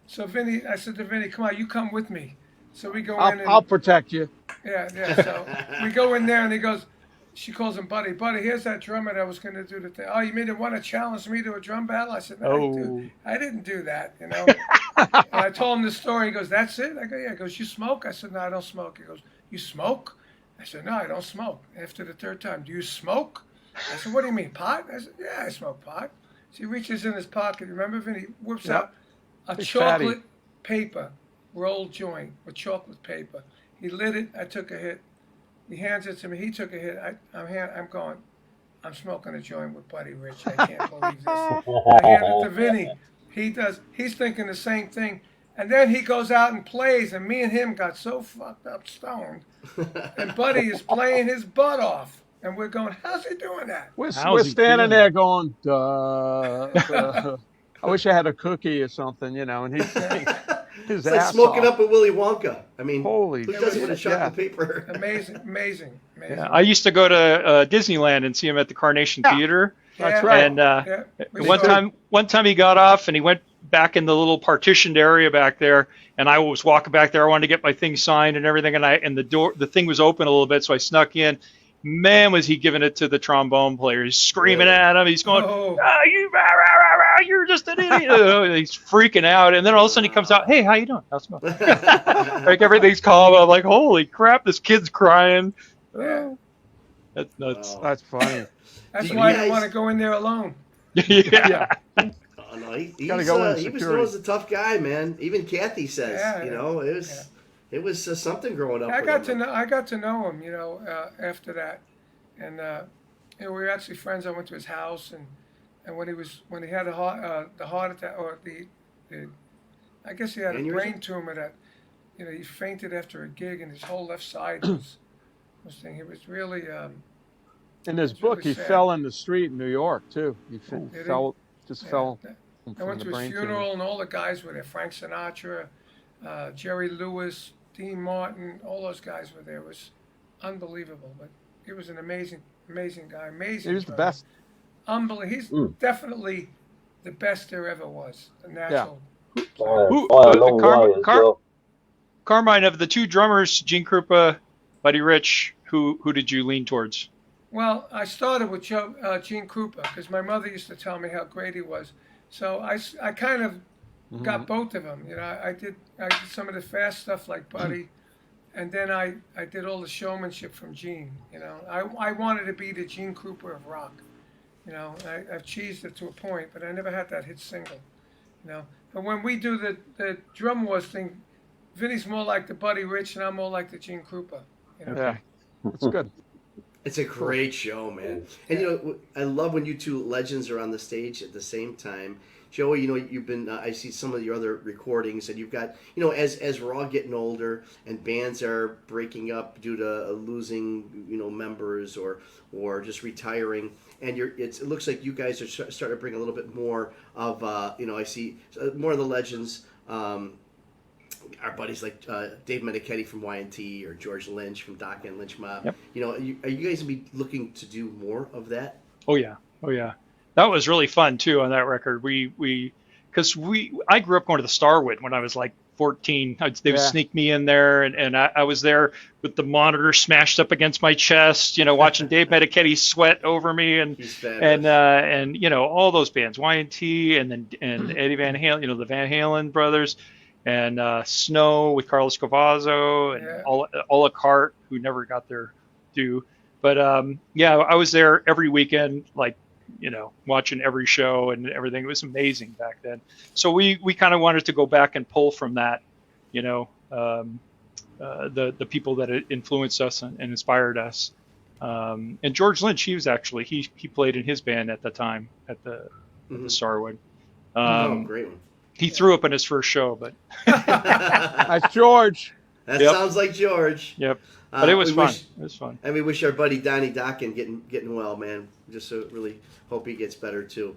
So I said to Vinny, "Come on, you come with me." So we go in. I'll protect you. Yeah. So we go in there, and she calls him Buddy. Buddy, here's that drummer that was going to do the thing. Oh, you mean to want to challenge me to a drum battle? I said, no, I didn't do that, And I told him the story. He goes, that's it? I go, yeah. He goes, you smoke? I said, no, I don't smoke. He goes, you smoke? I said, no, I don't smoke. After the third time, do you smoke? I said, what do you mean, pot? I said, yeah, I smoke pot. So he reaches in his pocket. Remember, Vinny? Whips Yep. out a Big chocolate fatty. paper rolled joint with chocolate paper. He lit it. I took a hit. He hands it to me. He took a hit. I'm going, I'm smoking a joint with Buddy Rich. I can't believe this. I hand it to Vinny. He's thinking the same thing. And then he goes out and plays, and me and him got so fucked up stoned. And Buddy is playing his butt off. And we're going, how's he doing that? We're How's he standing doing there going, duh, duh. I wish I had a cookie or something, and he's his It's like ass smoking off. up with Willy Wonka. I mean, Holy who does it with a shit, chocolate yeah. paper? Amazing. Yeah, I used to go to Disneyland and see him at the Carnation Theater. That's right. And We one saw- time he got off and he went back in the little partitioned area back there, and I was walking back there. I wanted to get my thing signed and everything, and the thing was open a little bit, so I snuck in. Man, was he giving it to the trombone player? He's screaming Really? at him. He's going, Oh. you're just an idiot. He's freaking out, and then all of a sudden he comes out, hey, how you doing? How's it going? Like everything's calm. I'm like, holy crap, this kid's crying. Yeah. That's nuts. Wow. That's funny. That's Do why I you didn't guys- want to go in there alone. Yeah. Oh, no, he Gotta was, go in he was security. known as a tough guy, man. Even Kathy says, Yeah, it was something growing up. I with him. got to know him, after that, and we were actually friends. I went to his house, and when he had the heart attack, or the I guess he had a Aneurysm? brain tumor that, he fainted after a gig, and his whole left side was thing. He was really. In his It's really book, he sad. fell in the street in New York too. He Did he? fell Yeah. fell I from went the to his brain funeral, tumor. and all the guys were there. Frank Sinatra, Jerry Lewis, Dean Martin, all those guys were there. It was unbelievable. But he was an amazing guy. Amazing. He was the drummer. best. Unbelievable. He's definitely the best there ever was. The natural. By Who- a long way as well. Carmine, of the two drummers, Gene Krupa, Buddy Rich, who did you lean towards? Well, I started with Gene Krupa because my mother used to tell me how great he was. So I kind of got both of them. I did some of the fast stuff like Buddy, and then I did all the showmanship from Gene. I wanted to be the Gene Krupa of rock. I've cheesed it to a point, but I never had that hit single. But when we do the drum wars thing, Vinny's more like the Buddy Rich, and I'm more like the Gene Krupa. Yeah, it's good. It's a great show, man. And I love when you two legends are on the stage at the same time. Joey, you've been, I see some of your other recordings, and you've got, as we're all getting older and bands are breaking up due to losing, members or just retiring, and it looks like you guys are starting to bring a little bit more of, I see more of the legends. Our buddies like Dave Meniketti from Y&T or George Lynch from Doc and Lynch Mob. Yep. Are you guys gonna be looking to do more of that? Oh yeah. That was really fun too on that record. I grew up going to the Starwood when I was like 14. They would sneak me in there, and I was there with the monitor smashed up against my chest, watching Dave Meniketti sweat over me, and He's fabulous. and all those bands, Y&T, and Eddie Van Halen, the Van Halen brothers, and Snow with Carlos Cavazzo, and Ola Cart, who never got their due. But I was there every weekend, like, watching every show and everything. It was amazing back then. So we kind of wanted to go back and pull from that, the people that influenced us and inspired us. And George Lynch, he played in his band at the time at the Starwood. Great one. He threw up in his first show, but That's George. That Yep. sounds like George. yep. But it was we fun. wish- It was fun. And we wish our buddy Donnie Dockin getting well, man. Just really hope he gets better too.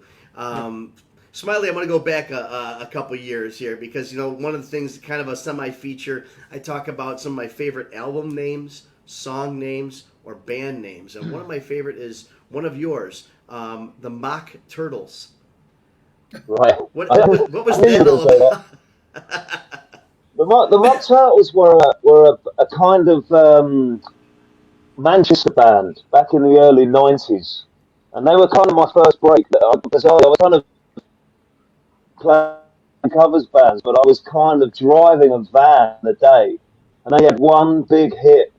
Smiley, I'm going to go back a couple years here because one of the things, kind of a semi-feature, I talk about some of my favorite album names, song names, or band names, and one of my favorite is one of yours, the Mock Turtles. Right. What was that all about? The Mock Turtles were a kind of Manchester band back in the early 90s. And they were kind of my first break because I was kind of playing covers bands, but I was kind of driving a van in the day. And they had one big hit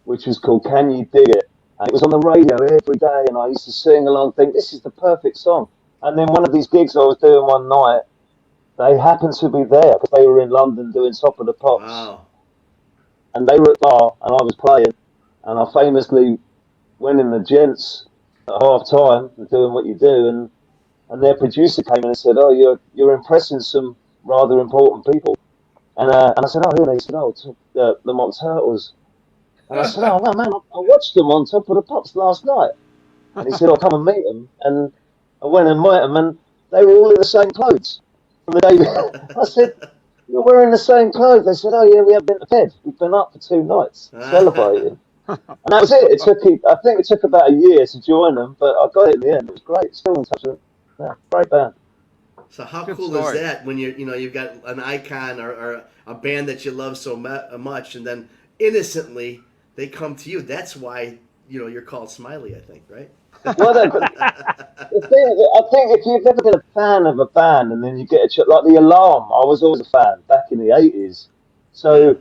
which was called Can You Dig It? And it was on the radio every day, and I used to sing along, think, this is the perfect song. And then one of these gigs I was doing one night, they happened to be there because they were in London doing Top of the Pops. Wow. And they were at the bar, and I was playing, and I famously went in the gents at half time and doing what you do, and their producer came in and said, "Oh, you're impressing some rather important people." And I said, "Oh, who?" And he said, "Oh, the Mock Turtles." And I said, "Oh, no, man, I watched them on Top of the Pops last night." And he said, "Oh, come and meet them." And I went and met them, and they were all in the same clothes from the day. I said, "You're wearing the same clothes." They said, "Oh, yeah, we haven't been to bed. We've been up for 2 nights celebrating." And that was it. I think it took about a year to join them, but I got it in the end. It was great. Still in touch with them. Yeah, great band. So how Good cool story. is that when you've got an icon or a band that you love so much, and then innocently they come to you. That's why you're called Smiley, I think, right? Well, I think if you've ever been a fan of a band and then you get like the Alarm, I was always a fan back in the 80s. So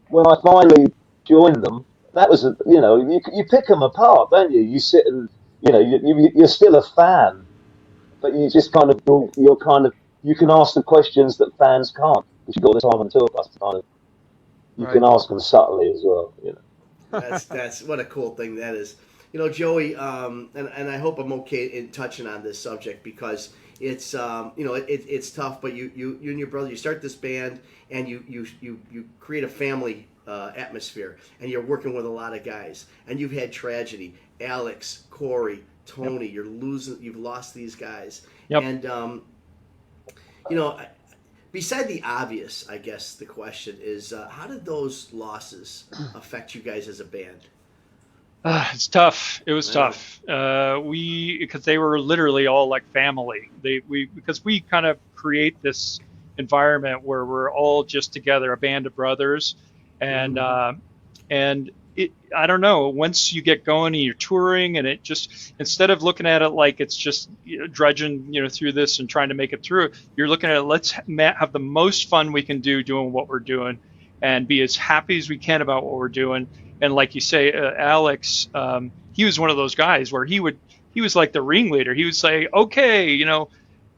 when I finally joined them, that was you pick them apart, don't you? You sit and you're still a fan, but you just you can ask the questions that fans can't. Because you've got the time on tour bus to kind of you can ask them subtly as well. That's what a cool thing that is. Joey, and I hope I'm okay in touching on this subject because it's it's tough. But you and your brother, you start this band and you create a family atmosphere, and you're working with a lot of guys, and you've had tragedy. Alex, Corey, Tony, you've lost these guys, and beside the obvious, I guess the question is, how did those losses affect you guys as a band? It's tough. It was tough. Because they were literally all like family. Because we kind of create this environment where we're all just together, a band of brothers, and I don't know. Once you get going and you're touring, and it just instead of looking at it like it's just drudging through this and trying to make it through, you're looking at it. Let's have the most fun we can do doing what we're doing, and be as happy as we can about what we're doing. And like you say, Alex, he was one of those guys where he was like the ringleader. He would say, okay,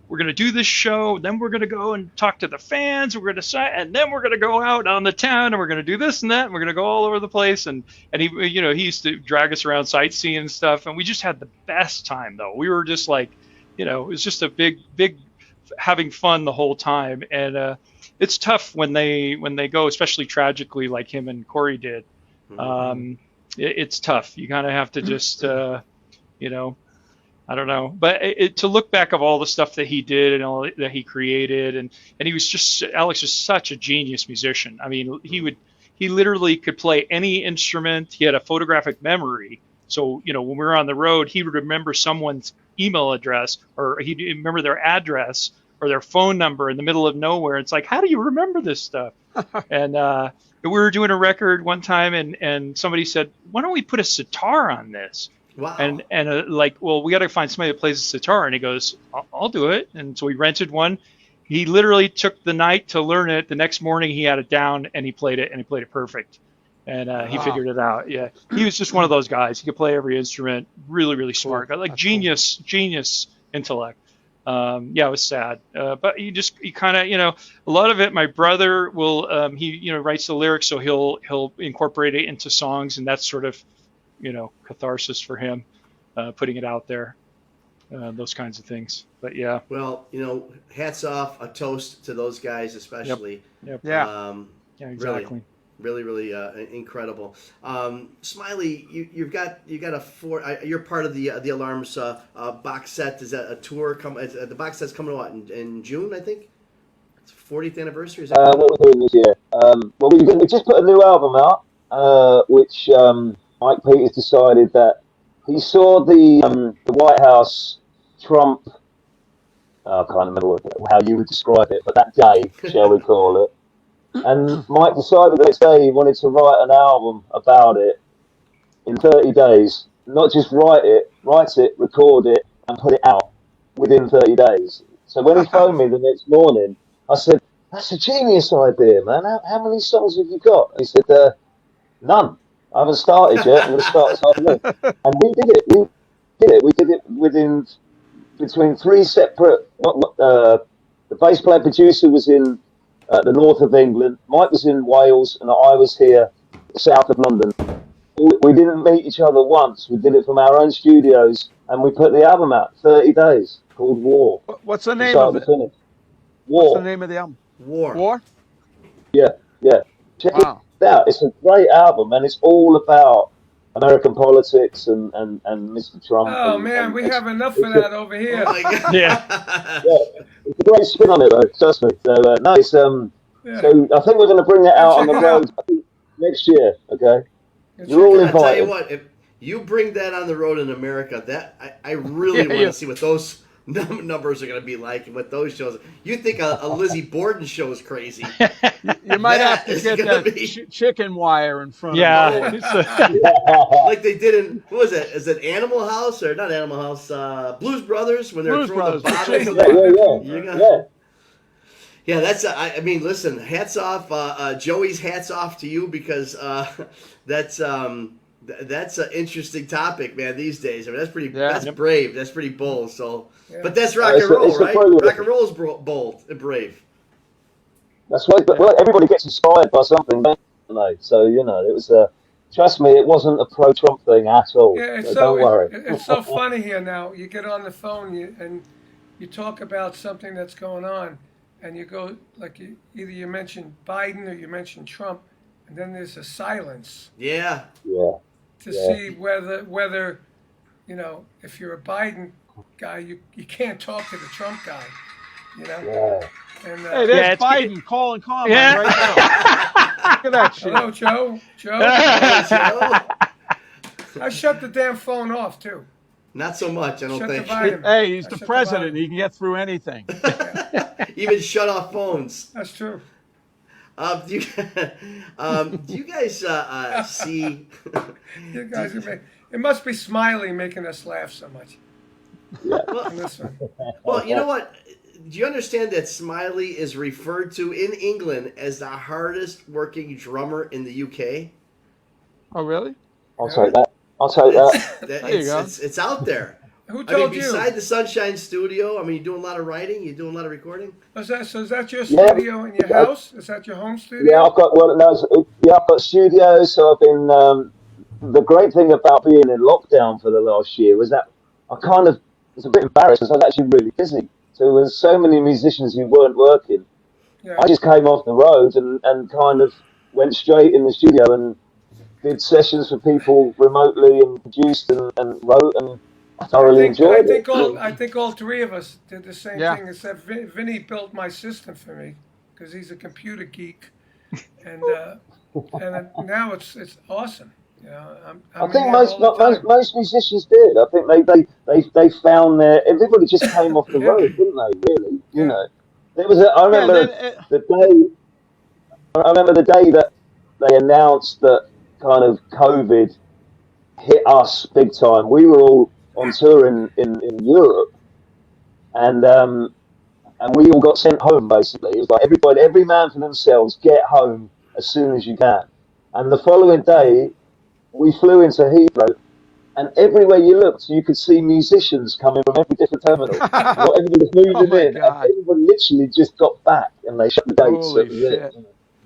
we're going to do this show. Then we're going to go and talk to the fans. We're going to sign, and then we're going to go out on the town and we're going to do this and that. And we're going to go all over the place. And he used to drag us around sightseeing and stuff. And we just had the best time though. We were just like, it was just a big having fun the whole time. And, it's tough when they go, especially tragically like him and Corey did. It's tough. You kind of have to just, I don't know. But to look back of all the stuff that he did and all that he created, and Alex was such a genius musician. I mean, he literally could play any instrument. He had a photographic memory. So, when we were on the road, he would remember someone's email address, or he'd remember their address or their phone number in the middle of nowhere. It's like, how do you remember this stuff? And we were doing a record one time, and somebody said, why don't we put a sitar on this? Wow. And well, we got to find somebody that plays a sitar. And he goes, I'll do it. And so we rented one. He literally took the night to learn it. The next morning he had it down, and he played it perfect. And he figured it out. Yeah. He was just one of those guys. He could play every instrument. Really, really smart. Like genius intellect. It was sad. But you kind of, a lot of it, my brother will, he writes the lyrics, so he'll incorporate it into songs, and that's sort of, catharsis for him, putting it out there, those kinds of things. But yeah. Well, hats off, a toast to those guys, especially. Yep. Yeah. Yeah, exactly. Really incredible. Smiley, you've got you're part of the Alarms box set. Is that a tour? The box set's coming out in June, I think. It's 40th anniversary. Is that what we're doing this year? Well, we just put a new album out, which Mike Peters decided that he saw the White House Trump. I can't remember how you would describe it, but that day, shall we call it? And Mike decided the next day he wanted to write an album about it in 30 days. Not just write it, record it, and put it out within 30 days. So when he phoned me the next morning, I said, that's a genius idea, man. How many songs have you got? And he said, none. I haven't started yet. I'm going to start this afternoon. And we did it. We did it between three separate. The bass player producer was in the north of England. Mike was in Wales, and I was here south of London. We didn't meet each other once. We did it from our own studios, and we put the album out 30 days called War. What's the name of it? War. What's the name of the album? War? Yeah. Check it out. It's a great album, and it's all about American politics and Mr. Trump. Oh, man, we have enough of that over here. Oh my God. Yeah, it's a great spin on it, though. Trust me. So, nice. So I think we're going to bring that out on the road next year. Okay, you're all invited. I'll tell you what, if you bring that on the road in America, that I really want to see what those numbers are going to be like and what those shows. You think a Lizzie Borden show is crazy? You might have to get that chicken wire in front of like they did in, what was it? Is it Animal House or not Animal House? Blues Brothers when they're throwing the bottles. Yeah, that's. I mean, listen. Hats off, Joey's. Hats off to you because that's an interesting topic, man. These days, I mean, that's pretty. That's brave. That's pretty bold. So, but that's rock and roll, right? Rock and roll is bold and brave. That's right. But everybody gets inspired by something, don't they? So it was. Trust me, it wasn't a pro-Trump thing at all. Yeah, so don't worry. It's so funny here now. You get on the phone and you talk about something that's going on. And you go, either you mention Biden or you mention Trump, and then there's a silence. Yeah. To see whether, if you're a Biden guy, you can't talk to the Trump guy, Yeah. And, hey, there's Biden calling right now. Look at that shit. Hello, Joe. I shut the damn phone off, too. Not so much, I don't think. Hey, he's the president. He can get through anything. Even shut off phones. That's true. Do you guys see? You guys it must be Smiley making us laugh so much. Well, you know what? Do you understand that Smiley is referred to in England as the hardest working drummer in the UK? Oh, really? I'll take that. There you go. It's out there. Who told you? Beside the Sunshine Studio, I mean, you doing a lot of writing, you doing a lot of recording. Is that your studio in your house? Is that your home studio? Yeah, I've got studios. So I've been. The great thing about being in lockdown for the last year was that I kind of was a bit embarrassed because I was actually really busy. So there were so many musicians who weren't working. Yeah. I just came off the road and kind of went straight in the studio and did sessions for people remotely and produced and wrote and I thoroughly enjoyed it. I think all three of us did the same thing, except Vinny built my system for me because he's a computer geek, and now it's awesome. I think most musicians did. I think they found everybody just came off the road, didn't they? Really, there was. I remember the day that they announced that kind of COVID hit us big time. We were all on tour in Europe, and we all got sent home. Basically, it was like every man for themselves, get home as soon as you can. And the following day, we flew into Heathrow, and everywhere you looked, you could see musicians coming from every different terminal. Everybody was moving in. Everybody literally just got back, and they shut the gates. Holy shit.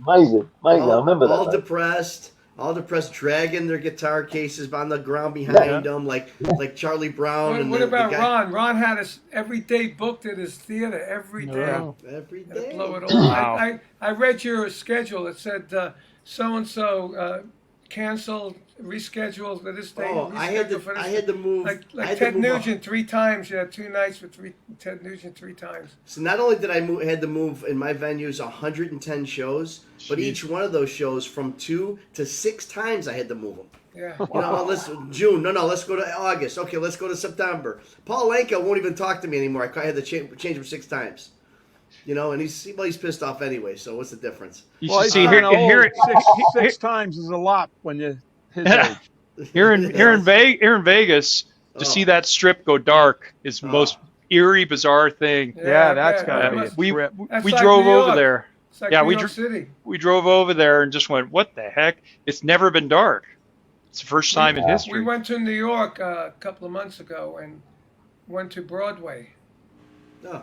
Amazing. I remember that. All depressed, dragging their guitar cases on the ground behind them, like Charlie Brown. What about Ron? Ron had us every day booked at his theater every day. Wow. Every day. Blow it all. Wow. I read your schedule. It said so and so canceled, rescheduled for this day. Oh, I had to move. Like Ted Nugent 3 times. You had 2 nights with Ted Nugent 3 times. So not only did I had to move in my venues 110 shows, but each one of those shows from 2 to 6 times I had to move them. Yeah. Let's June. No, let's go to August. Okay, let's go to September. Paul Anka won't even talk to me anymore. I had to change him 6 times. And he's pissed off anyway. So what's the difference? You should see here 6 times is a lot when you his age. Here in Vegas, to see that strip go dark is the most eerie, bizarre thing. Yeah, that's gotta be a trip. We drove over there. It's like New York City. We drove over there and just went, what the heck? It's never been dark. It's the first time in history. We went to New York a couple of months ago and went to Broadway. Oh.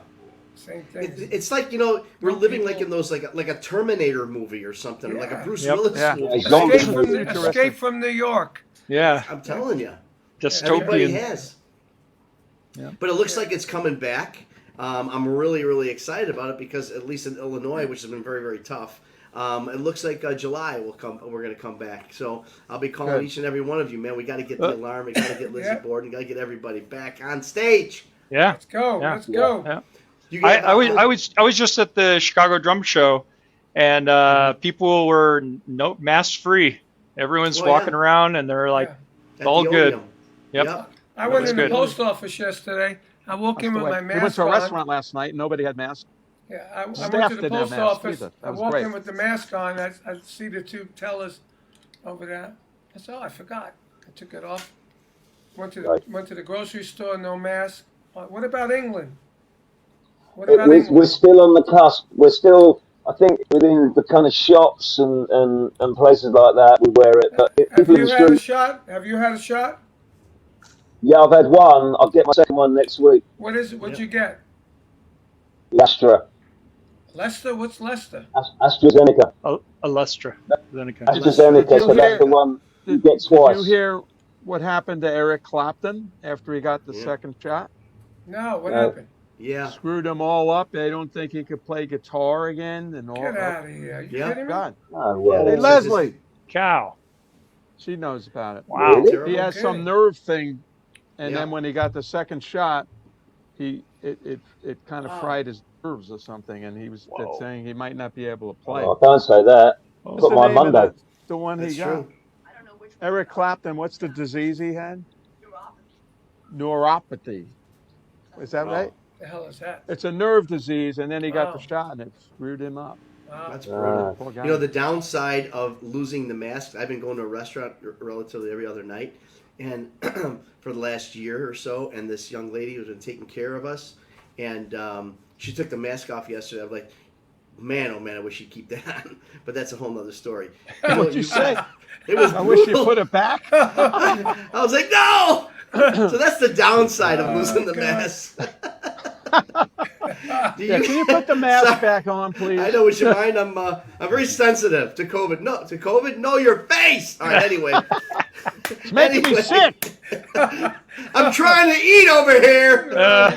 Same thing. It's like, we're living like in those, like a Terminator movie or something, like a Bruce Willis movie. Escape from New York. Yeah. I'm telling you. Dystopian. Everybody has. Yeah. But it looks like it's coming back. I'm really, really excited about it because at least in Illinois, which has been very, very tough, it looks like July we're going to come back. So I'll be calling each and every one of you, man. We got to get the alarm. We got to get Lizzie Borden. We got to get everybody back on stage. Yeah. Let's go. Yeah. Let's go. Yeah. I was just at the Chicago Drum Show, and people were mask free. Everyone's walking around, and they're like, it's all good. Yep. I went in the post office yesterday. I walked in with my mask on. We went to a restaurant last night. Nobody had masks. Yeah, I went to the post office. I walked in with the mask on. I see the two tellers over there. I said, I forgot. I took it off. Went to the grocery store, no mask. What about England? We're still on the cusp. We're still, I think, within the kind of shops and places like that, we wear it. But Have you had a shot? Have you had a shot? Yeah, I've had one. I'll get my second one next week. What is it? What'd you get? Leicester. Leicester? What's Leicester? AstraZeneca. AstraZeneca. AstraZeneca, so that's the one you get twice. Did you hear what happened to Eric Clapton after he got the second shot? No, what happened? Yeah. Screwed them all up. They don't think he could play guitar again. And all. Get out of here. Are you kidding me? God. Oh, well. Hey, Leslie. Cow. She knows about it. Wow. Really? He has some nerve thing. And then when he got the second shot, it kind of fried his nerves or something. And he was saying he might not be able to play. Oh, don't say that. What's Put the my name of Monday. the one That's he got? true. I don't know which one. Eric Clapton, what's the disease he had? Neuropathy. Neuropathy. Is that right? The hell is that? It's a nerve disease, and then he got the shot, and it screwed him up. Wow. That's brutal. Poor guy. The downside of losing the mask, I've been going to a restaurant relatively every other night, and for the last year or so, and this young lady who's been taking care of us, and she took the mask off yesterday. I'm like, man, oh man, I wish she'd keep that on. But that's a whole nother story. What'd you say? It was I wish you put it back. I was like, no! So that's the downside of losing the mask. Can you put the mask back on, please? I know, would you mind? I'm very sensitive to COVID. No, to COVID? No, your face! All right, anyway. It's making me sick. I'm trying to eat over here. All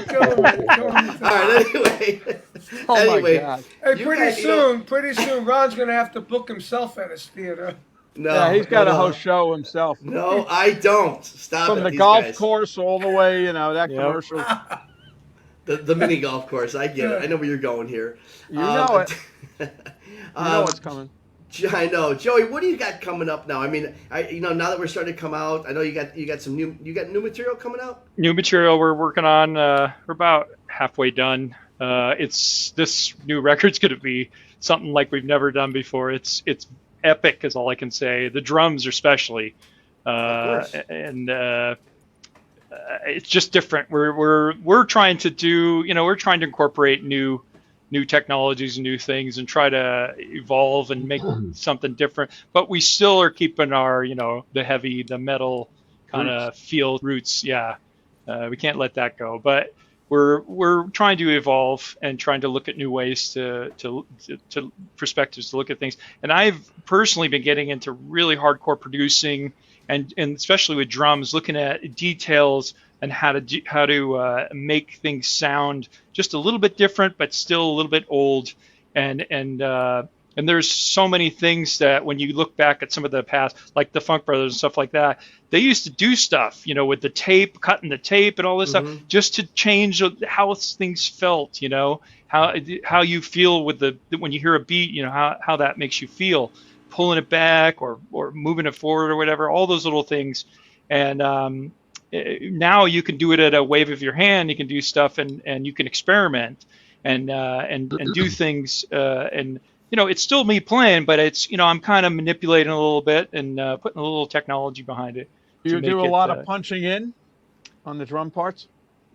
right, anyway. Oh, my God. Hey, pretty soon, Ron's going to have to book himself at his theater. No, Yeah, he's got a whole show himself. No, I don't. Stop From it, the these golf guys. course all the way, that commercial. The mini golf course. I get it. I know where you're going here. You know it. You know what's coming. I know, Joey. What do you got coming up now? I mean, now that we're starting to come out, I know you got some new material coming out. New material we're working on. We're about halfway done. This new record's going to be something like we've never done before. It's epic, is all I can say. The drums, especially, and it's just different. We're trying to do, we're trying to incorporate new technologies and new things and try to evolve and make something different. But we still are keeping our, the metal kind of feel roots. Yeah, we can't let that go. But we're trying to evolve and trying to look at new ways to perspectives to look at things. And I've personally been getting into really hardcore producing and especially with drums, looking at details and how to make things sound just a little bit different, but still a little bit old. And there's so many things that when you look back at some of the past, like the Funk Brothers and stuff like that, they used to do stuff, with the tape, cutting the tape and all this stuff, just to change how things felt, how you feel with when you hear a beat, how that makes you feel, pulling it back or moving it forward or whatever, all those little things. And now you can do it at a wave of your hand. You can do stuff and you can experiment and do things and. It's still me playing, but it's, I'm kind of manipulating a little bit and putting a little technology behind it. You do a lot of punching in on the drum parts?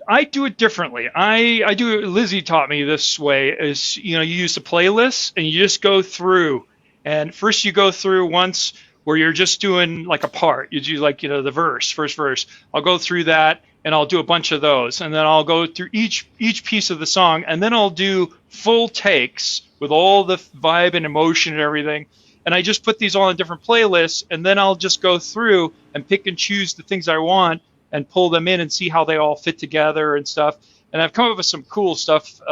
I do it differently. I do it. Lizzie taught me this way is, you use the playlist and you just go through. And first you go through once where you're just doing like a part. You do like, the first verse. I'll go through that and I'll do a bunch of those. And then I'll go through each piece of the song, and then I'll do full takes with all the vibe and emotion and everything. And I just put these all in different playlists, and then I'll just go through and pick and choose the things I want and pull them in and see how they all fit together and stuff. And I've come up with some cool stuff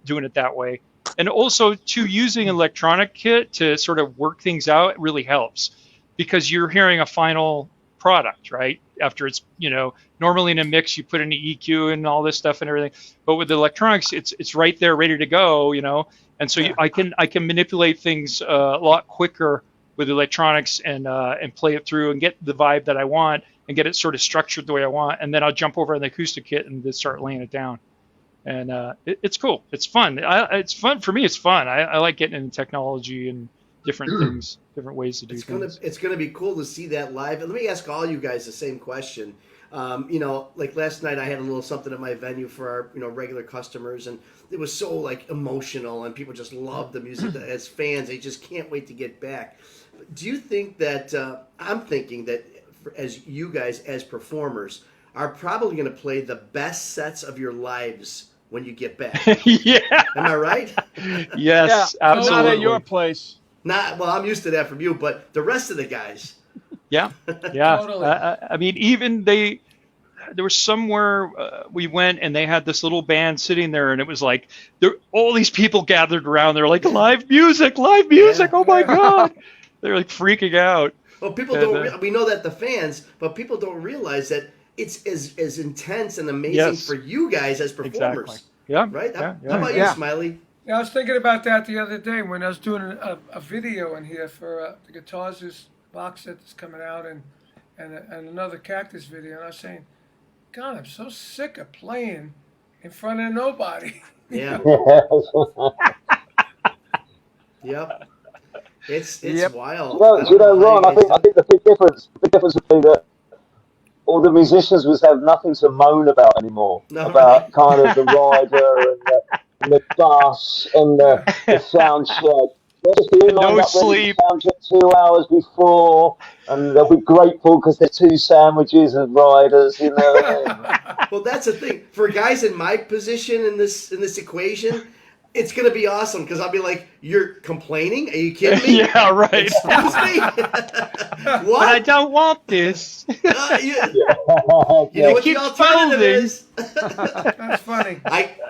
doing it that way. And also, too, using an electronic kit to sort of work things out really helps, because you're hearing a final product, right? After it's, normally in a mix, you put in the EQ and all this stuff and everything. But with the electronics, it's right there, ready to go, And so I can manipulate things a lot quicker with electronics and play it through and get the vibe that I want and get it sort of structured the way I want. And then I'll jump over on the acoustic kit and just start laying it down. And it's cool. It's fun. It's fun for me. It's fun. I like getting into technology and different things, different ways to do things. It's gonna be cool to see that live. And let me ask all you guys the same question. Like last night, I had a little something at my venue for our regular customers, and it was so like emotional, and people just love the music. As fans, they just can't wait to get back. Do you think that I'm thinking that as you guys as performers are probably going to play the best sets of your lives when you get back? Yeah. Am I right? Yes, absolutely. Not at your place. Well, I'm used to that from you, but the rest of the guys. Yeah. Totally. I mean, even there was somewhere we went and they had this little band sitting there, and it was like all these people gathered around. They're like, live music. Yeah. Oh my God. They're like freaking out. Well, people don't. We know that the fans, but people don't realize that it's as intense and amazing for you guys as performers. Exactly. Yeah. Right? Yeah. How about you, Smiley? Yeah, I was thinking about that the other day when I was doing a video in here for the Guitars' box set that's coming out and another Cactus video, and I was saying, God, I'm so sick of playing in front of nobody. Yeah. Yep. It's wild. Ron, I think the big difference would be that all the musicians would have nothing to moan about anymore. About kind of the rider and the bus and the sound check. They'll just be no sleep. Sound check 2 hours before, and they'll be grateful because they're 2 sandwiches and riders. Well, that's the thing. For guys in my position in this equation, it's going to be awesome because I'll be like, you're complaining? Are you kidding me? Yeah, right. Excuse me? What? But I don't want this. You know what the alternative is? That's funny.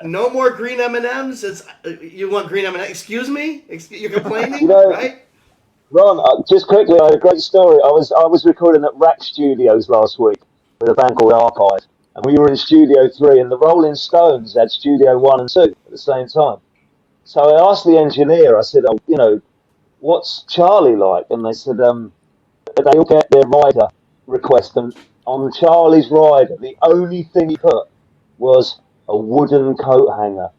No more green M&Ms. You want green M&Ms? Excuse me? You're complaining, right? Ron, just quickly, I had a great story. I was recording at Rack Studios last week with a band called Archive, and we were in Studio 3, and the Rolling Stones had Studio 1 and 2 at the same time. So I asked the engineer, I said, what's Charlie like? And they said, they all get their rider request, and on Charlie's rider, the only thing he put was a wooden coat hanger,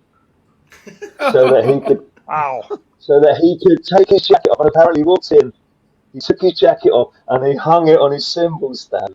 so that he could, take his jacket off. And apparently, he walked in, he took his jacket off, and he hung it on his cymbal stand.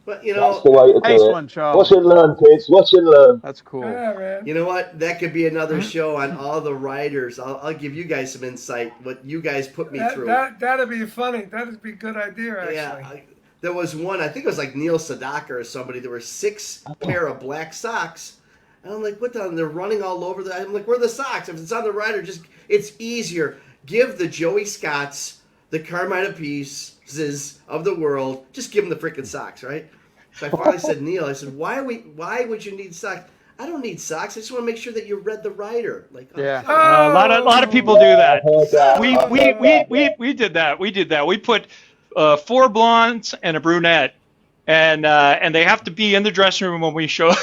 But that's the way to do it. One, Charlie. Watch and learn, kids. Watch and learn. That's cool. Yeah, man. You know what? That could be another show on all the riders. I'll give you guys some insight, what you guys put me through. That'd be funny. That'd be a good idea, actually. Yeah, there was one, I think it was like Neil Sedaka or somebody. There were 6 pair of black socks. And I'm like, what the? And they're running all over. I'm like, where are the socks? If it's on the rider, it's easier. Give the Joey Scotts, the Carmine Pieces of the world, just give them the freaking socks, right? So I finally said, Neil, I said, why would you need socks? I don't need socks. I just want to make sure that you read the rider. Like, yeah. A lot of people do that. We did that. We put 4 blondes and a brunette, and they have to be in the dressing room when we show.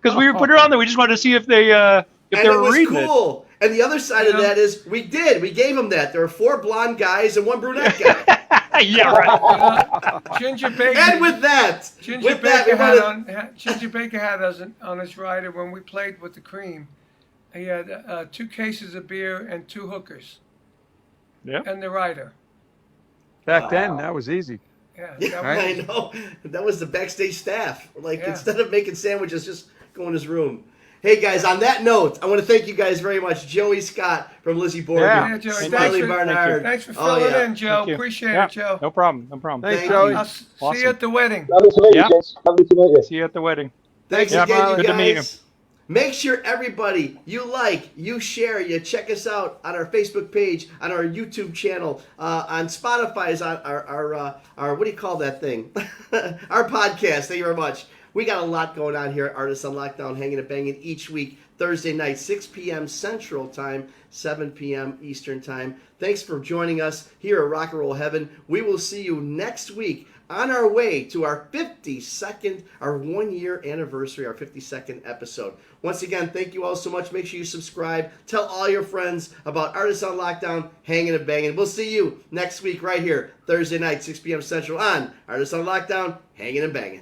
Because we put it on there, we just wanted to see if they were reading it. Cool. And the other side of that is we gave them that. There were 4 blonde guys and 1 brunette guy. Yeah, right. Ginger Baker. And with that, Ginger Baker had us on his rider when we played with the Cream. He had 2 cases of beer and 2 hookers. Yeah. And the rider. Back then, that was easy. Yeah, I know. That was the backstage staff. Instead of making sandwiches, just go in his room. Hey, guys, on that note, I want to thank you guys very much. Joey Scott from Lizzie Borden. Yeah, Joey, Smiley Barnard. Thanks for filling in, Joe. Thank you. Appreciate Yeah, it, Joe. No problem. No problem. Thanks, Thank Joey. you. I'll see you at the wedding. Lovely to meet you, Yeah. gents. Lovely to meet you. See you at the wedding. Thanks Yeah, again, you good to meet guys. Make sure everybody, you share, you check us out on our Facebook page, on our YouTube channel, on Spotify, is on our what do you call that thing? Our podcast. Thank you very much. We got a lot going on here at Artists on Lockdown, Hanging and Banging each week, Thursday night, 6 p.m. Central Time, 7 p.m. Eastern Time. Thanks for joining us here at Rock and Roll Heaven. We will see you next week on our way to our 52nd, our 1-year anniversary, our 52nd episode. Once again, thank you all so much. Make sure you subscribe. Tell all your friends about Artists on Lockdown, Hanging and Banging. We'll see you next week right here, Thursday night, 6 p.m. Central on Artists on Lockdown, Hanging and Banging.